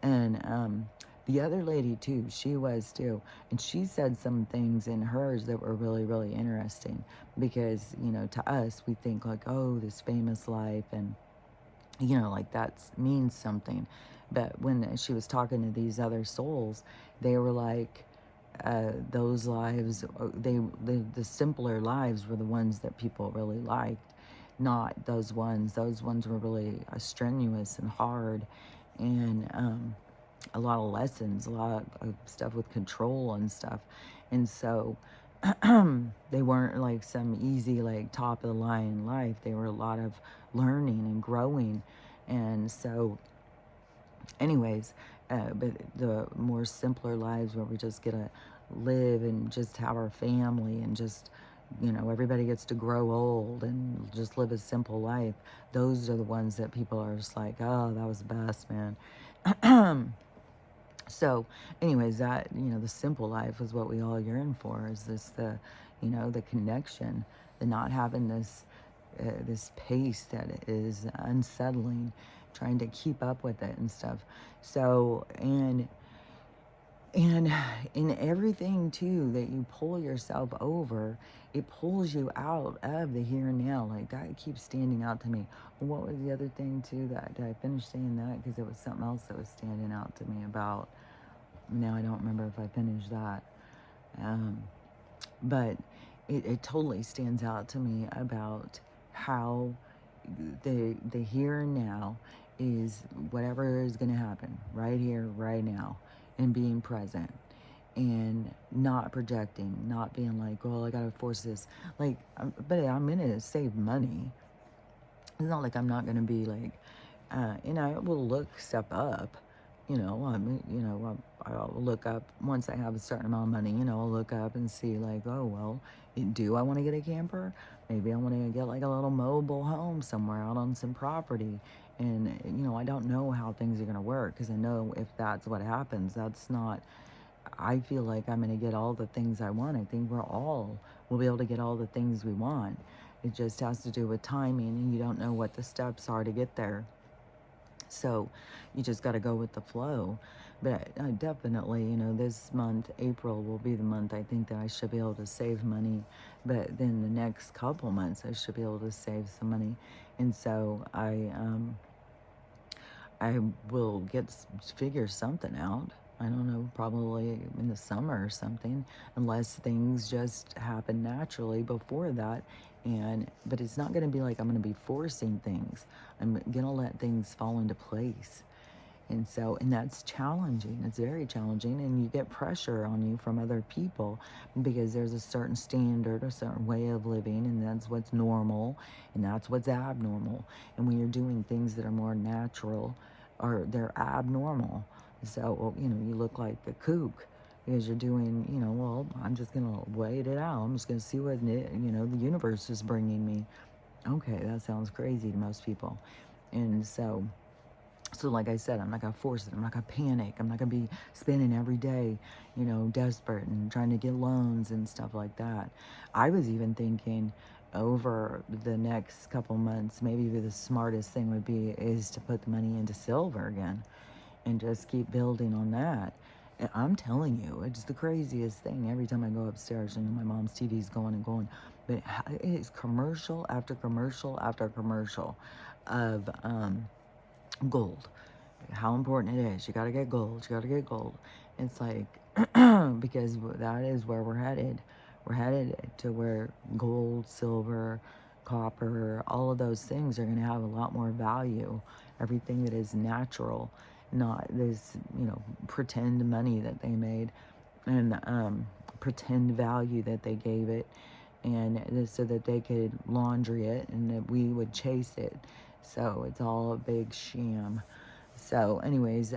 And the other lady too, she was too, and she said some things in hers that were really, really interesting, because to us we think like, oh, this famous life, and like that means something. But when she was talking to these other souls, they were like, those lives, the simpler lives were the ones that people really liked, not those ones. Those ones were really strenuous and hard, and a lot of lessons, a lot of stuff with control and stuff. And so they weren't like some easy, like top of the line life. They were a lot of learning and growing. And so anyways, but the more simpler lives where we just get to live and just have our family, and just, everybody gets to grow old and just live a simple life. Those are the ones that people are just like, oh, that was the best, man. So anyways, that, the simple life is what we all yearn for, is this, the connection, the not having this, this pace that is unsettling, trying to keep up with it and stuff. So, and in everything too, that you pull yourself over, it pulls you out of the here and now. Like, that keeps standing out to me. What was the other thing too, that did I finish saying that? Because it was something else that was standing out to me about, now I don't remember if I finished that. But it totally stands out to me about how the here and now is whatever is going to happen right here, right now, and being present and not projecting, not being like, oh, I gotta force this. Like, but I'm gonna save money. It's not like I'm not gonna be like, and I will look stuff up. I'll look up once I have a certain amount of money. I'll look up and see like, oh well, do I want to get a camper? Maybe I want to get like a little mobile home somewhere out on some property. And I don't know how things are gonna work because I know if that's what happens, that's not. I feel like I'm going to get all the things I want. I think we'll be able to get all the things we want. It just has to do with timing, and you don't know what the steps are to get there. So you just got to go with the flow. But definitely, this month, April, will be the month I think that I should be able to save money. But then the next couple months, I should be able to save some money. And so I will figure something out. I don't know, probably in the summer or something, unless things just happen naturally before that. But it's not going to be like I'm going to be forcing things. I'm going to let things fall into place. And that's challenging. It's very challenging. And you get pressure on you from other people because there's a certain standard, a certain way of living, and that's what's normal and that's what's abnormal. And when you're doing things that are more natural, or they're abnormal. So, you look like a kook because you're doing, well, I'm just going to wait it out. I'm just going to see what, the universe is bringing me. Okay, that sounds crazy to most people. And so like I said, I'm not going to force it. I'm not going to panic. I'm not going to be spending every day, desperate and trying to get loans and stuff like that. I was even thinking over the next couple months, maybe the smartest thing would be is to put the money into silver again and just keep building on that. And I'm telling you, it's the craziest thing. Every time I go upstairs, my mom's TV's going and going. But it's commercial after commercial after commercial of gold. How important it is. You got to get gold. You got to get gold. It's like, because that is where we're headed. We're headed to where gold, silver, copper, all of those things are going to have a lot more value. Everything that is natural, not this, pretend money that they made and pretend value that they gave it, and so that they could laundry it and that we would chase it. So it's all a big sham. So anyways,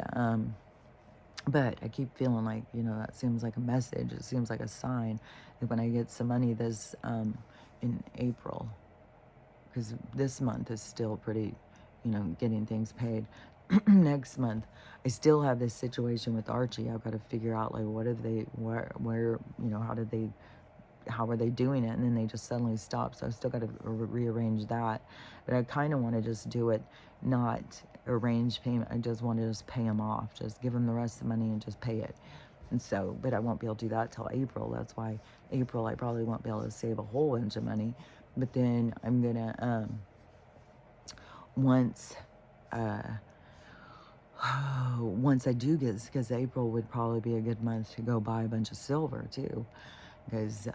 but I keep feeling like, that seems like a message. It seems like a sign that when I get some money this in April, because this month is still pretty, getting things paid. Next month, I still have this situation with Archie. I've got to figure out like where how are they doing it, and then they just suddenly stop. So I've still got to rearrange that. But I kind of want to just do it, not arrange payment. I just want to just pay them off, just give them the rest of the money and just pay it. And so, but I won't be able to do that till April. That's why April I probably won't be able to save a whole bunch of money. But then I'm gonna once once I do get, because April would probably be a good month to go buy a bunch of silver too, because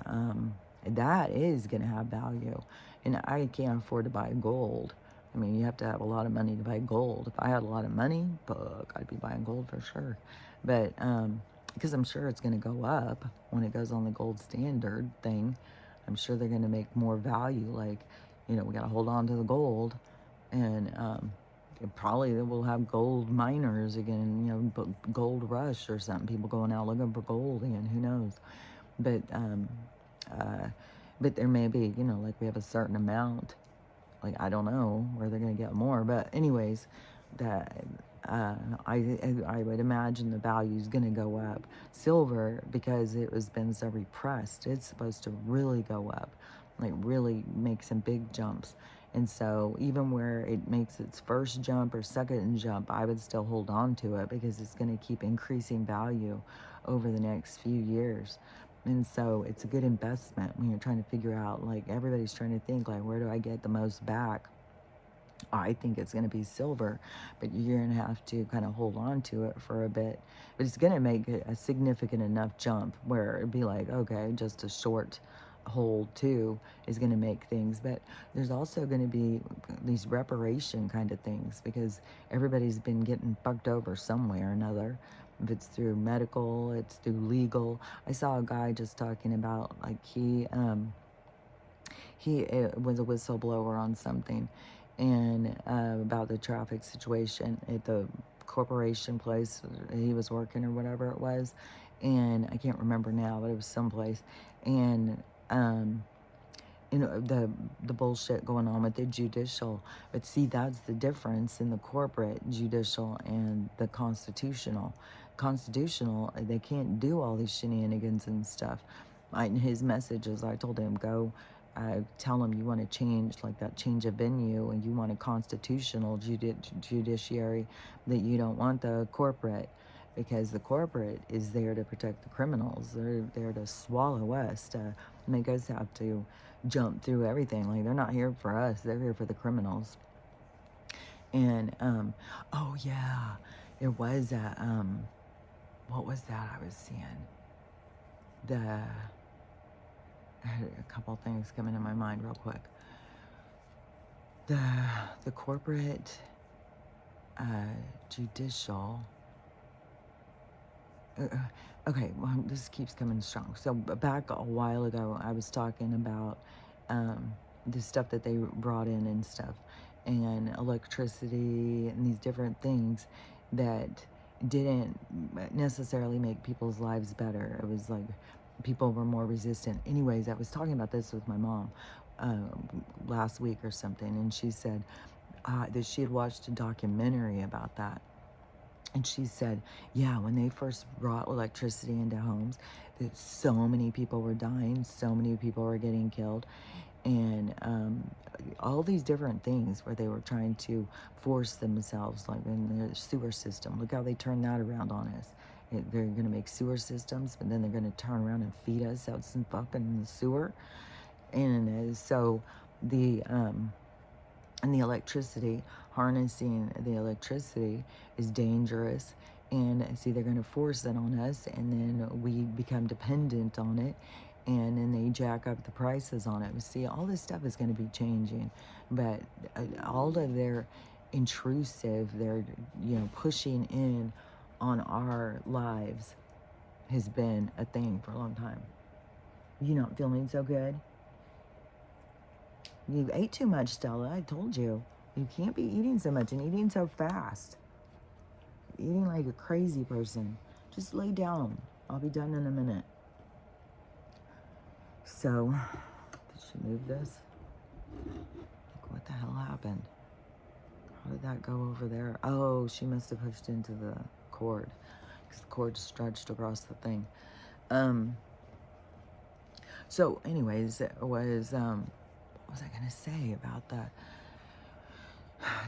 that is going to have value. And I can't afford to buy gold. I mean, you have to have a lot of money to buy gold. If I had a lot of money, fuck, I'd be buying gold for sure. But because I'm sure it's going to go up when it goes on the gold standard thing. I'm sure they're going to make more value. Like, we got to hold on to the gold. And probably we'll have gold miners again, gold rush or something. People going out looking for gold again. Who knows? But there may be, like we have a certain amount. Like, I don't know where they're going to get more. But anyways, that I would imagine the value is going to go up. Silver, because it was been so repressed, it's supposed to really go up, like really make some big jumps. And so even where it makes its first jump or second jump, I would still hold on to it because it's going to keep increasing value over the next few years. And so it's a good investment when you're trying to figure out, like, everybody's trying to think, like, where do I get the most back? I think it's going to be silver, but you're going to have to kind of hold on to it for a bit. But it's going to make it a significant enough jump where it'd be like, okay, just a short, hold too is going to make things, but there's also going to be these reparation kind of things, because everybody's been getting fucked over some way or another. If it's through medical, it's through legal. I saw a guy just talking about, like, he was a whistleblower on something, and about the traffic situation at the corporation place he was working, or whatever it was, and I can't remember now, but it was someplace, and um, the bullshit going on with the judicial. But see, that's the difference in the corporate judicial and the constitutional. Constitutional, they can't do all these shenanigans and stuff. In his messages, I told him, go tell him you want to change, like that change of venue, and you want a constitutional judiciary, that you don't want the corporate, because the corporate is there to protect the criminals. They're there to swallow us, to make us have to jump through everything. Like, they're not here for us, they're here for the criminals. And oh yeah, there was a what was that I was seeing? I had a couple things come into my mind real quick. The corporate judicial. Okay, well, this keeps coming strong. So back a while ago, I was talking about the stuff that they brought in and stuff, and electricity and these different things that didn't necessarily make people's lives better. It was like people were more resistant. Anyways, I was talking about this with my mom last week or something, and she said that she had watched a documentary about that. And she said, yeah, when they first brought electricity into homes, that so many people were dying, so many people were getting killed, and all these different things where they were trying to force themselves, like in the sewer system. Look how they turned that around on us. They're going to make sewer systems, but then they're going to turn around and feed us out some fucking sewer. And so the and the electricity, harnessing the electricity is dangerous, and see, they're going to force it on us, and then we become dependent on it, and then they jack up the prices on it. See, all this stuff is going to be changing, but all of their intrusive, their pushing in on our lives has been a thing for a long time. You not feeling so good? You ate too much, Stella. I told you. You can't be eating so much and eating so fast. Eating like a crazy person. Just lay down. I'll be done in a minute. So, did she move this? Like, what the hell happened? How did that go over there? Oh, she must have pushed into the cord, because the cord stretched across the thing. So anyways, it was, what was I going to say about that?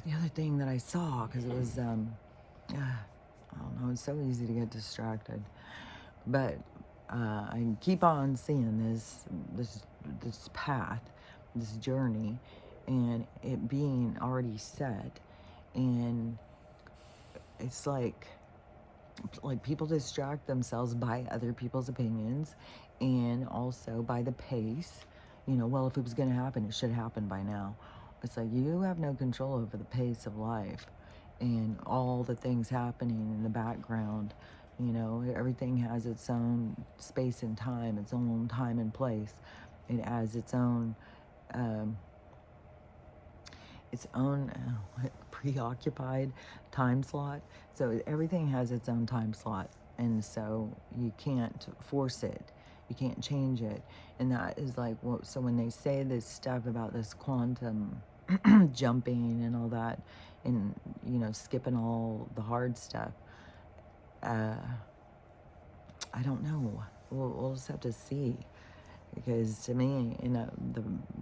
The other thing that I saw, because it was, I don't know, it's so easy to get distracted. But I keep on seeing this path, this journey, and it being already set. And it's like people distract themselves by other people's opinions, and also by the pace. Well, if it was going to happen, it should happen by now. It's like, you have no control over the pace of life and all the things happening in the background. Everything has its own space and time, its own time and place. It has its own preoccupied time slot. So everything has its own time slot, and so you can't force it. You can't change it. And that is like, so when they say this stuff about this quantum jumping and all that, and skipping all the hard stuff, I don't know. We'll just have to see. Because to me,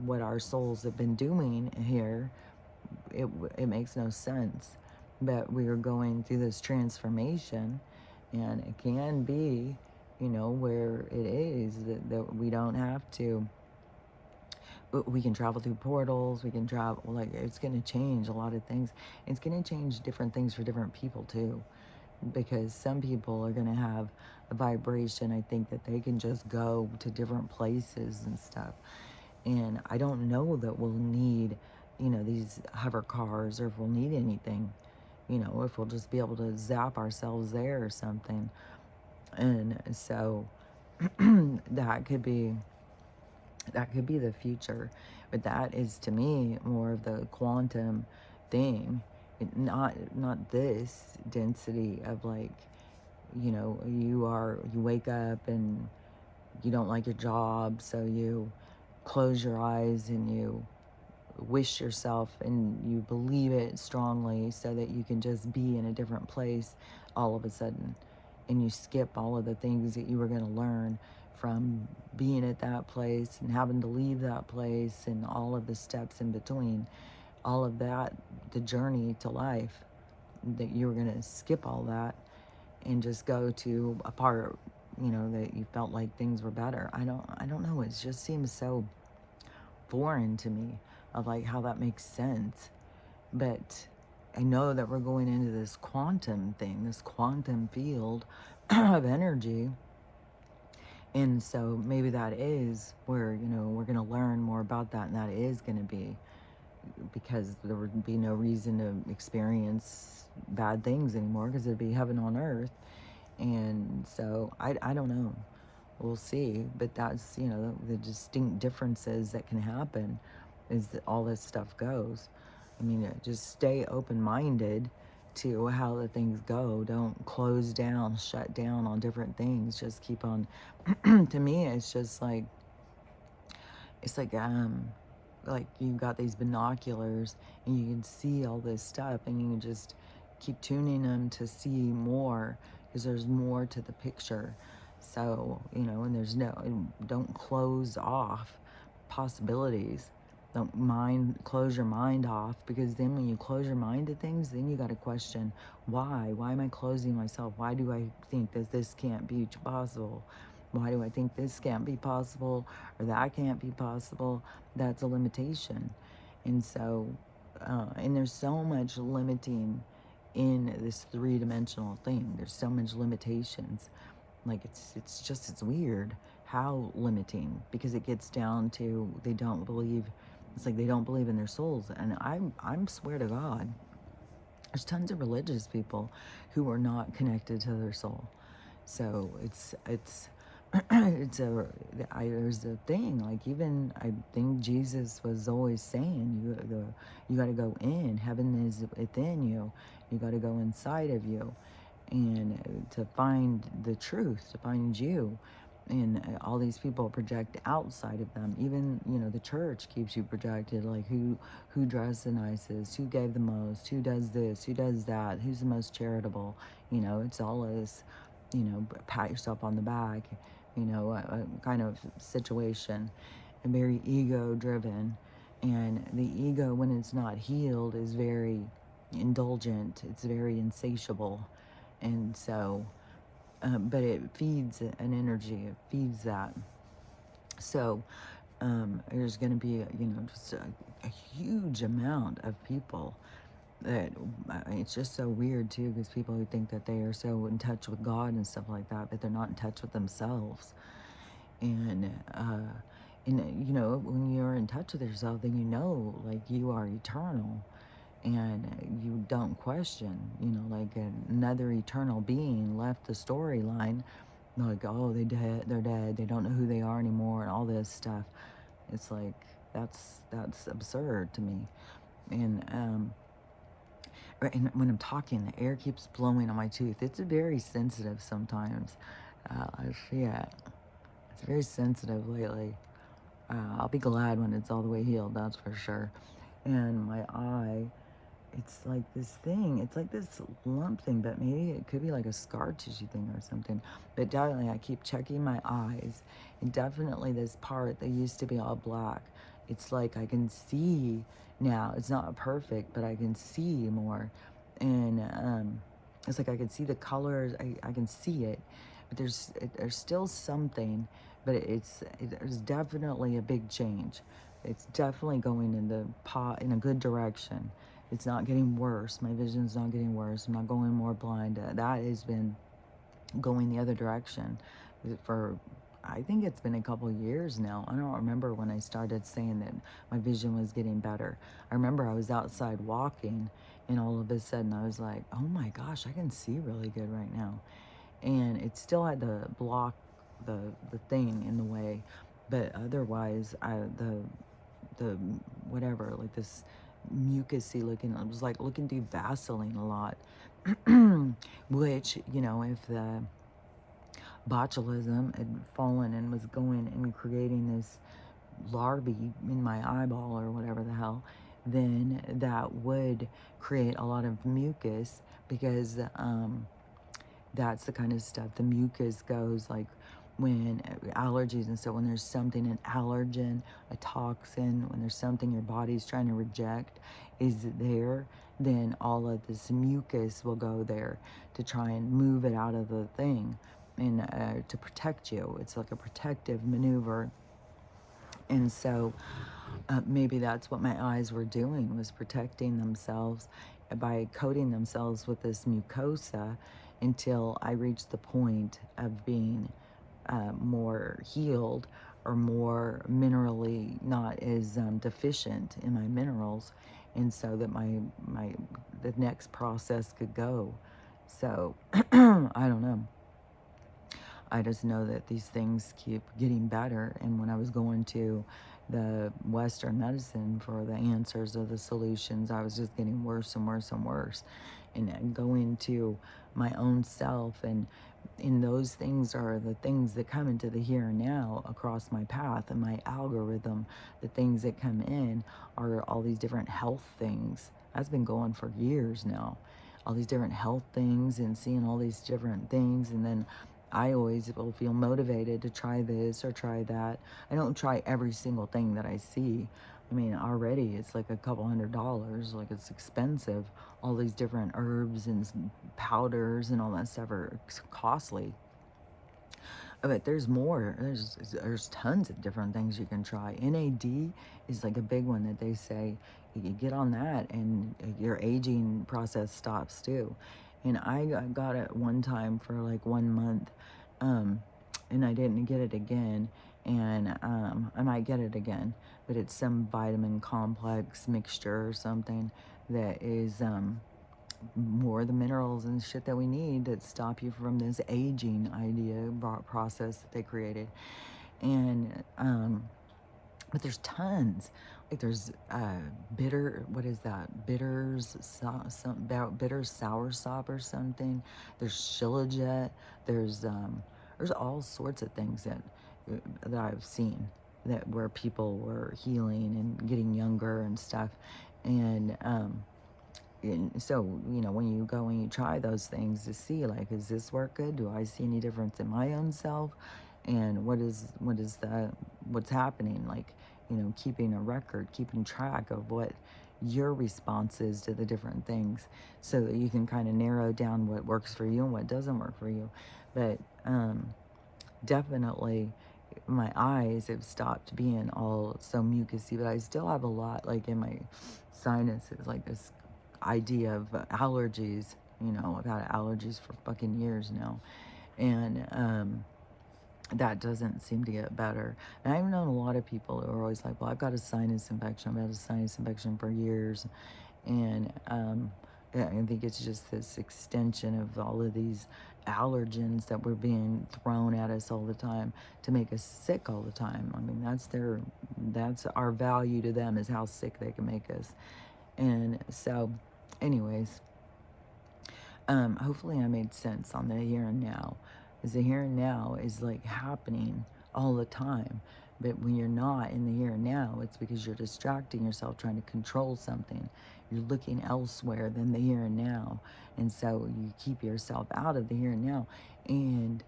what our souls have been doing here, it makes no sense. But we are going through this transformation, and it can be, where it is that we don't have to. We can travel through portals. We can travel, like, it's going to change a lot of things. It's going to change different things for different people too. because some people are going to have a vibration, I think, that they can just go to different places and stuff. And I don't know that we'll need, these hover cars, or if we'll need anything, if we'll just be able to zap ourselves there or something. And so that could be the future. But that is, to me, more of the quantum thing. Not this density of, like, you wake up and you don't like your job, so you close your eyes and you wish yourself and you believe it strongly so that you can just be in a different place all of a sudden, and you skip all of the things that you were going to learn from being at that place and having to leave that place and all of the steps in between, all of that, the journey to life, that you were going to skip all that and just go to a part, that you felt like things were better. I don't know. It just seems so foreign to me, of like how that makes sense. But I know that we're going into this quantum thing, this quantum field of energy. And so maybe that is where, we're going to learn more about that. And that is going to be because there would be no reason to experience bad things anymore, because it'd be heaven on earth. And so I don't know. We'll see. But that's, the distinct differences that can happen is that all this stuff goes. I mean, just stay open-minded to how the things go. Don't close down, shut down on different things. Just keep on. To me, it's just like, it's like you've got these binoculars and you can see all this stuff, and you can just keep tuning them to see more, because there's more to the picture. So, and don't close off possibilities. Don't close your mind off, because then when you close your mind to things, then you got to question, why am I closing myself? Why do I think that this can't be possible? Why do I think this can't be possible, or that can't be possible? That's a limitation. And so, and there's so much limiting in this three-dimensional thing. There's so much limitations. Like, it's weird how limiting, because it gets down to they don't believe. It's like they don't believe in their souls. And I'm swear to God, there's tons of religious people who are not connected to their soul. So it's there's a thing, like, even I think Jesus was always saying, you got to go in. Heaven is within you. You got to go inside of you, and to find the truth, to find you. And all these people project outside of them. Even, the church keeps you projected, like who dressed the nicest, who gave the most, who does this, who does that, who's the most charitable. It's all this, pat yourself on the back, a kind of situation, and very ego driven. And the ego, when it's not healed, is very indulgent. It's very insatiable. And so, but it feeds an energy, it feeds that. So there's going to be, just a huge amount of people that, it's just so weird too, because people who think that they are so in touch with God and stuff like that, but they're not in touch with themselves. And when you're in touch with yourself, then like, you are eternal, and you don't question, like another eternal being left the storyline, like, oh, they're dead, they don't know who they are anymore, and all this stuff. It's like, that's absurd to me. And when I'm talking, the air keeps blowing on my tooth. It's very sensitive sometimes. I see it. It's very sensitive lately. I'll be glad when it's all the way healed, that's for sure. And my eye, it's like this thing. It's like this lump thing, but maybe it could be like a scar tissue thing or something. But definitely, I keep checking my eyes. And definitely this part that used to be all black, it's like I can see now. It's not perfect, but I can see more. And it's like I can see the colors. I can see it. But there's still something, but there's definitely a big change. It's definitely going in a good direction. It's not getting worse. My vision's not getting worse. I'm not going more blind. That has been going the other direction for, I think it's been a couple years now. I don't remember when I started saying that my vision was getting better. I remember I was outside walking, and all of a sudden I was like, oh my gosh, I can see really good right now. And it still had to block the thing in the way, but otherwise the whatever, like this mucusy looking, it was like looking through Vaseline a lot. Which, you know, if the botulism had fallen and was going and creating this larvae in my eyeball or whatever the hell, then that would create a lot of mucus, because that's the kind of stuff. The mucus goes like when allergies and stuff, when there's something, an allergen, a toxin, when there's something your body's trying to reject is there, then all of this mucus will go there to try and move it out of the thing, and to protect you. It's like a protective maneuver. And so maybe that's what my eyes were doing, was protecting themselves by coating themselves with this mucosa until I reached the point of being more healed, or more minerally not as deficient in my minerals, and so that the next process could go. So I don't know. I just know that these things keep getting better. And when I was going to the Western medicine for the answers or the solutions, I was just getting worse and worse and worse. And going to my own self, and those things are the things that come into the here and now across my path and my algorithm. The things that come in are all these different health things. That's been going for years now. All these different health things, and seeing all these different things, and then I always will feel motivated to try this or try that. I don't try every single thing that I see. I mean, already it's like a couple $100, like it's expensive. All these different herbs and powders and all that stuff are costly. But there's more. There's tons of different things you can try. NAD is like a big one that they say you get on that and your aging process stops too. And I got it one time for like 1 month, and I didn't get it again. And I might get it again, but it's some vitamin complex mixture or something that is more the minerals and shit that we need that stop you from this aging process that they created. And but there's tons. Like there's what is that? Bitter sour sop or something. There's Shilajit. There's all sorts of things that I've seen, that where people were healing and getting younger and stuff. And so, you know, when you go and you try those things to see, like, is this work good? Do I see any difference in my own self? And what's happening? Like, you know, keeping a record, keeping track of what your response is to the different things, so that you can kind of narrow down what works for you and what doesn't work for you. But definitely my eyes have stopped being all so mucusy, but I still have a lot, like in my sinuses, like this idea of allergies. You know, I've had allergies for fucking years now, and that doesn't seem to get better. And I've known a lot of people who are always like, well, I've got a sinus infection. I've had a sinus infection for years. And yeah, I think it's just this extension of all of these allergens that were being thrown at us all the time to make us sick all the time. I mean, that's our value to them, is how sick they can make us. And so, anyways, hopefully I made sense on the here and now. Because the here and now is like happening all the time. But when you're not in the here and now, it's because you're distracting yourself trying to control something. You're looking elsewhere than the here and now. And so you keep yourself out of the here and now. And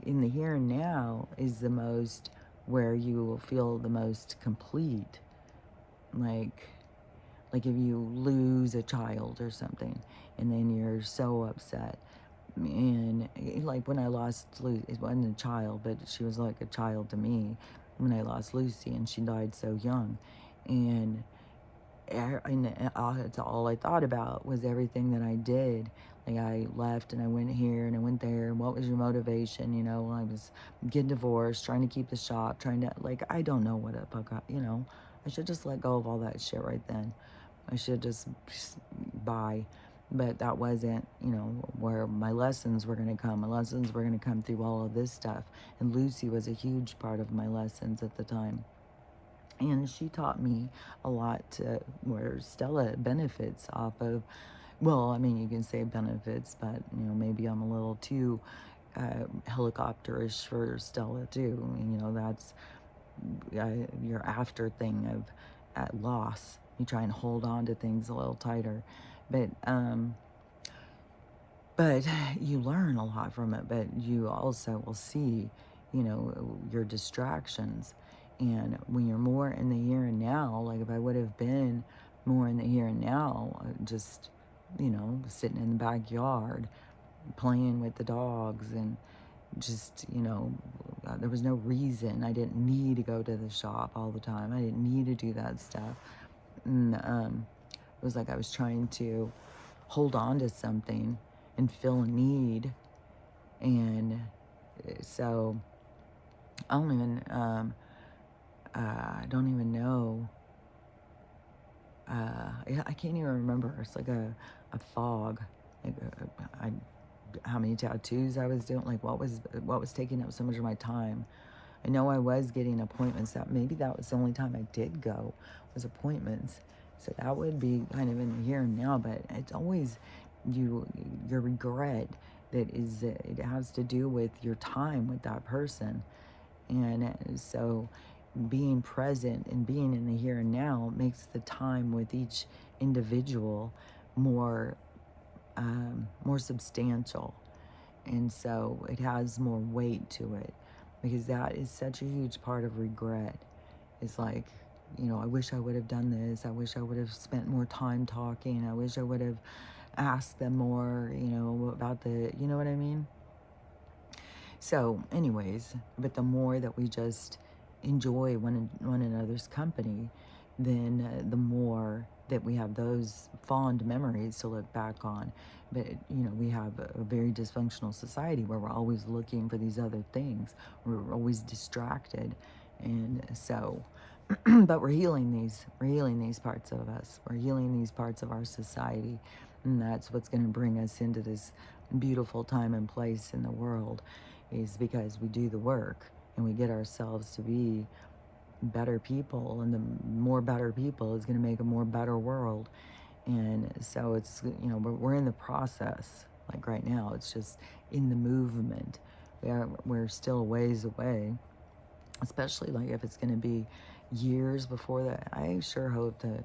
in the here and now is the most, where you will feel the most complete. Like if you lose a child or something, and then you're so upset. And like when I lost Lucy, it wasn't a child, but she was like a child to me when I lost Lucy, and she died so young. And it's all I thought about was everything that I did. Like, I left and I went here and I went there. And what was your motivation? You know, I was getting divorced, trying to keep the shop, trying to, like, I don't know what the fuck, you know. I should just let go of all that shit right then. I should just bye. But that wasn't, you know, where my lessons were going to come. My lessons were going to come through all of this stuff. And Lucy was a huge part of my lessons at the time. And she taught me a lot to where Stella benefits off of, well, I mean, you can say benefits, but, you know, maybe I'm a little too helicopterish for Stella too. And, you know, that's your after thing of at loss. You try and hold on to things a little tighter. But you learn a lot from it, but you also will see, you know, your distractions. And when you're more in the here and now, like if I would have been more in the here and now, just, you know, sitting in the backyard, playing with the dogs and just, you know, there was no reason. I didn't need to go to the shop all the time. I didn't need to do that stuff. And it was like I was trying to hold on to something and fill a need. And so I don't even know. I can't even remember. It's like a fog. Like how many tattoos I was doing, like what was taking up so much of my time. I know I was getting appointments. That maybe that was the only time I did go, was appointments. So that would be kind of in the here and now, but it's always your regret that is, it has to do with your time with that person. And so being present and being in the here and now makes the time with each individual more substantial. And so it has more weight to it, because that is such a huge part of regret. It's like, you know, I wish I would have done this. I wish I would have spent more time talking. I wish I would have asked them more, you know, about the, you know what I mean? So anyways, but the more that we just enjoy one another's company, then the more that we have those fond memories to look back on. But, you know, we have a very dysfunctional society where we're always looking for these other things. We're always distracted. And so, but we're healing these parts of us. We're healing these parts of our society. And that's what's going to bring us into this beautiful time and place in the world, is because we do the work and we get ourselves to be better people, and the more better people is going to make a more better world. And so it's, you know, we're in the process. Like right now, it's just in the movement. We're still a ways away, especially like if it's going to be years before that. I sure hope that,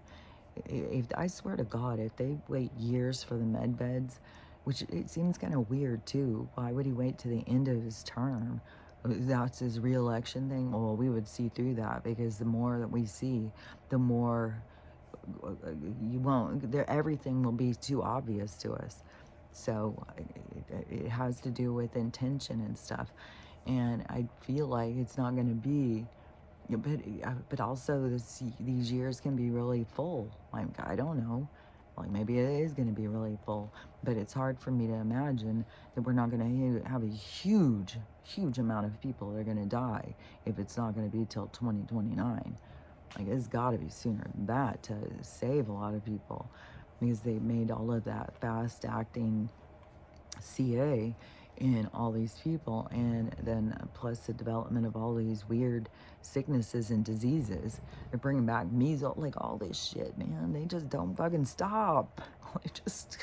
if I swear to God, if they wait years for the med beds, which it seems kind of weird too. Why would he wait to the end of his term? That's his re-election thing. Well, we would see through that, because the more that we see, the more you won't. Everything will be too obvious to us. So it has to do with intention and stuff. And I feel like it's not going to be. But also these years can be really full. Like, I don't know. Like, maybe it is going to be really full, but it's hard for me to imagine that we're not going to have a huge amount of people that are going to die if it's not going to be till 2029. Like, it's got to be sooner than that to save a lot of people, because they made all of that fast acting CA in all these people, and then plus the development of all these weird sicknesses and diseases. They're bringing back measles, like all this shit, man. They just don't fucking stop. It's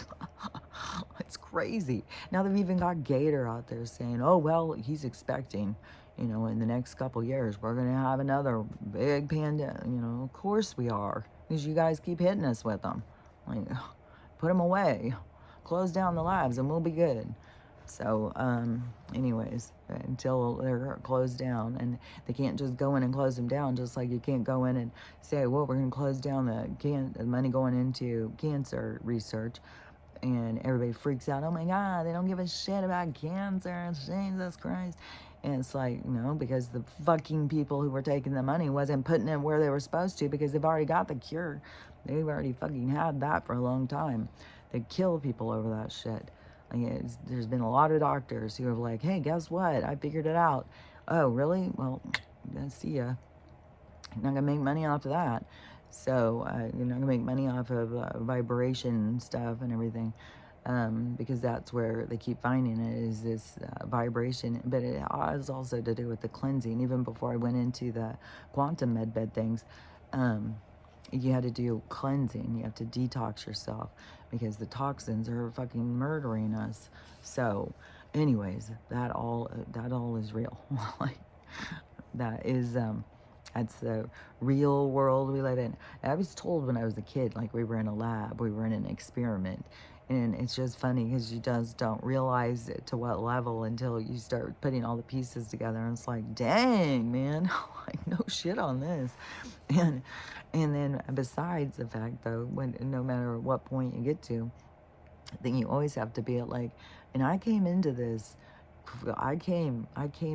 crazy. Now they've even got Gator out there saying, oh, well, he's expecting, you know, in the next couple years, we're going to have another big pandemic. You know, of course we are, because you guys keep hitting us with them. Like, put them away. Close down the labs and we'll be good. So, anyways, until they're closed down, and they can't just go in and close them down, just like you can't go in and say, well, we're going to close down the money going into cancer research, and everybody freaks out. Oh my God, they don't give a shit about cancer. Jesus Christ. And it's like, because the fucking people who were taking the money wasn't putting it where they were supposed to, because they've already got the cure. They've already fucking had that for a long time. They kill people over that shit. Like, there's been a lot of doctors who are like, hey, guess what? I figured it out. Oh, really? Well, see ya. You're not gonna make money off of that. So you're not gonna make money off of vibration stuff and everything, because that's where they keep finding it, is this vibration. But it has also to do with the cleansing. Even before I went into the quantum med bed things, you had to do cleansing. You have to detox yourself, because the toxins are fucking murdering us. So, anyways, that all is real. Like, that is that's the real world we live in. I was told when I was a kid, like, we were in a lab, we were in an experiment. And it's just funny, because you just don't realize it to what level until you start putting all the pieces together. And it's like, dang, man, like, no shit on this. And then besides the fact, though, no matter what point you get to, I think you always have to be at, like, and I came into this, I came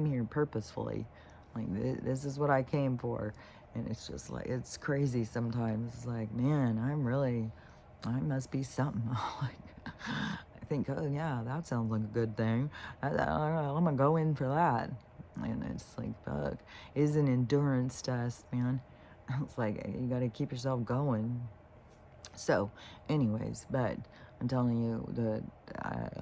here purposefully. Like, this is what I came for. And it's just like, it's crazy sometimes. It's like, man, I must be something. Like, I think, oh yeah, that sounds like a good thing. I'm gonna go in for that. And it's like, fuck, it's an endurance test, man. It's like, you gotta keep yourself going. So, anyways, but I'm telling you,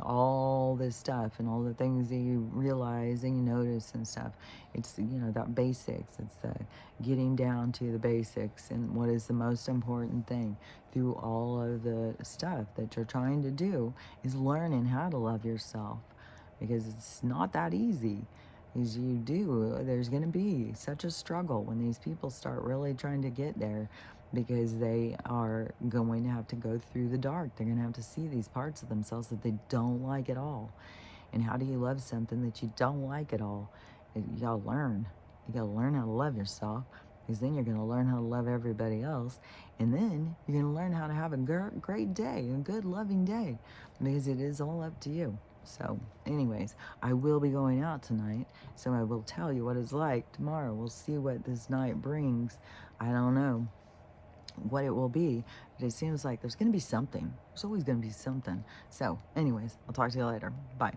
all this stuff and all the things that you realize and you notice and stuff, it's, that basics. It's the getting down to the basics and what is the most important thing through all of the stuff that you're trying to do is learning how to love yourself, because it's not that easy. As there's going to be such a struggle when these people start really trying to get there, because they are going to have to go through the dark. They're going to have to see these parts of themselves that they don't like at all. And how do you love something that you don't like at all? You gotta learn. You gotta learn how to love yourself, because then you're going to learn how to love everybody else. And then you're going to learn how to have a great day, a good, loving day, because it is all up to you. So, anyways, I will be going out tonight, so I will tell you what it's like tomorrow. We'll see what this night brings. I don't know what it will be, but it seems like there's going to be something. There's always going to be something. So, anyways, I'll talk to you later. Bye.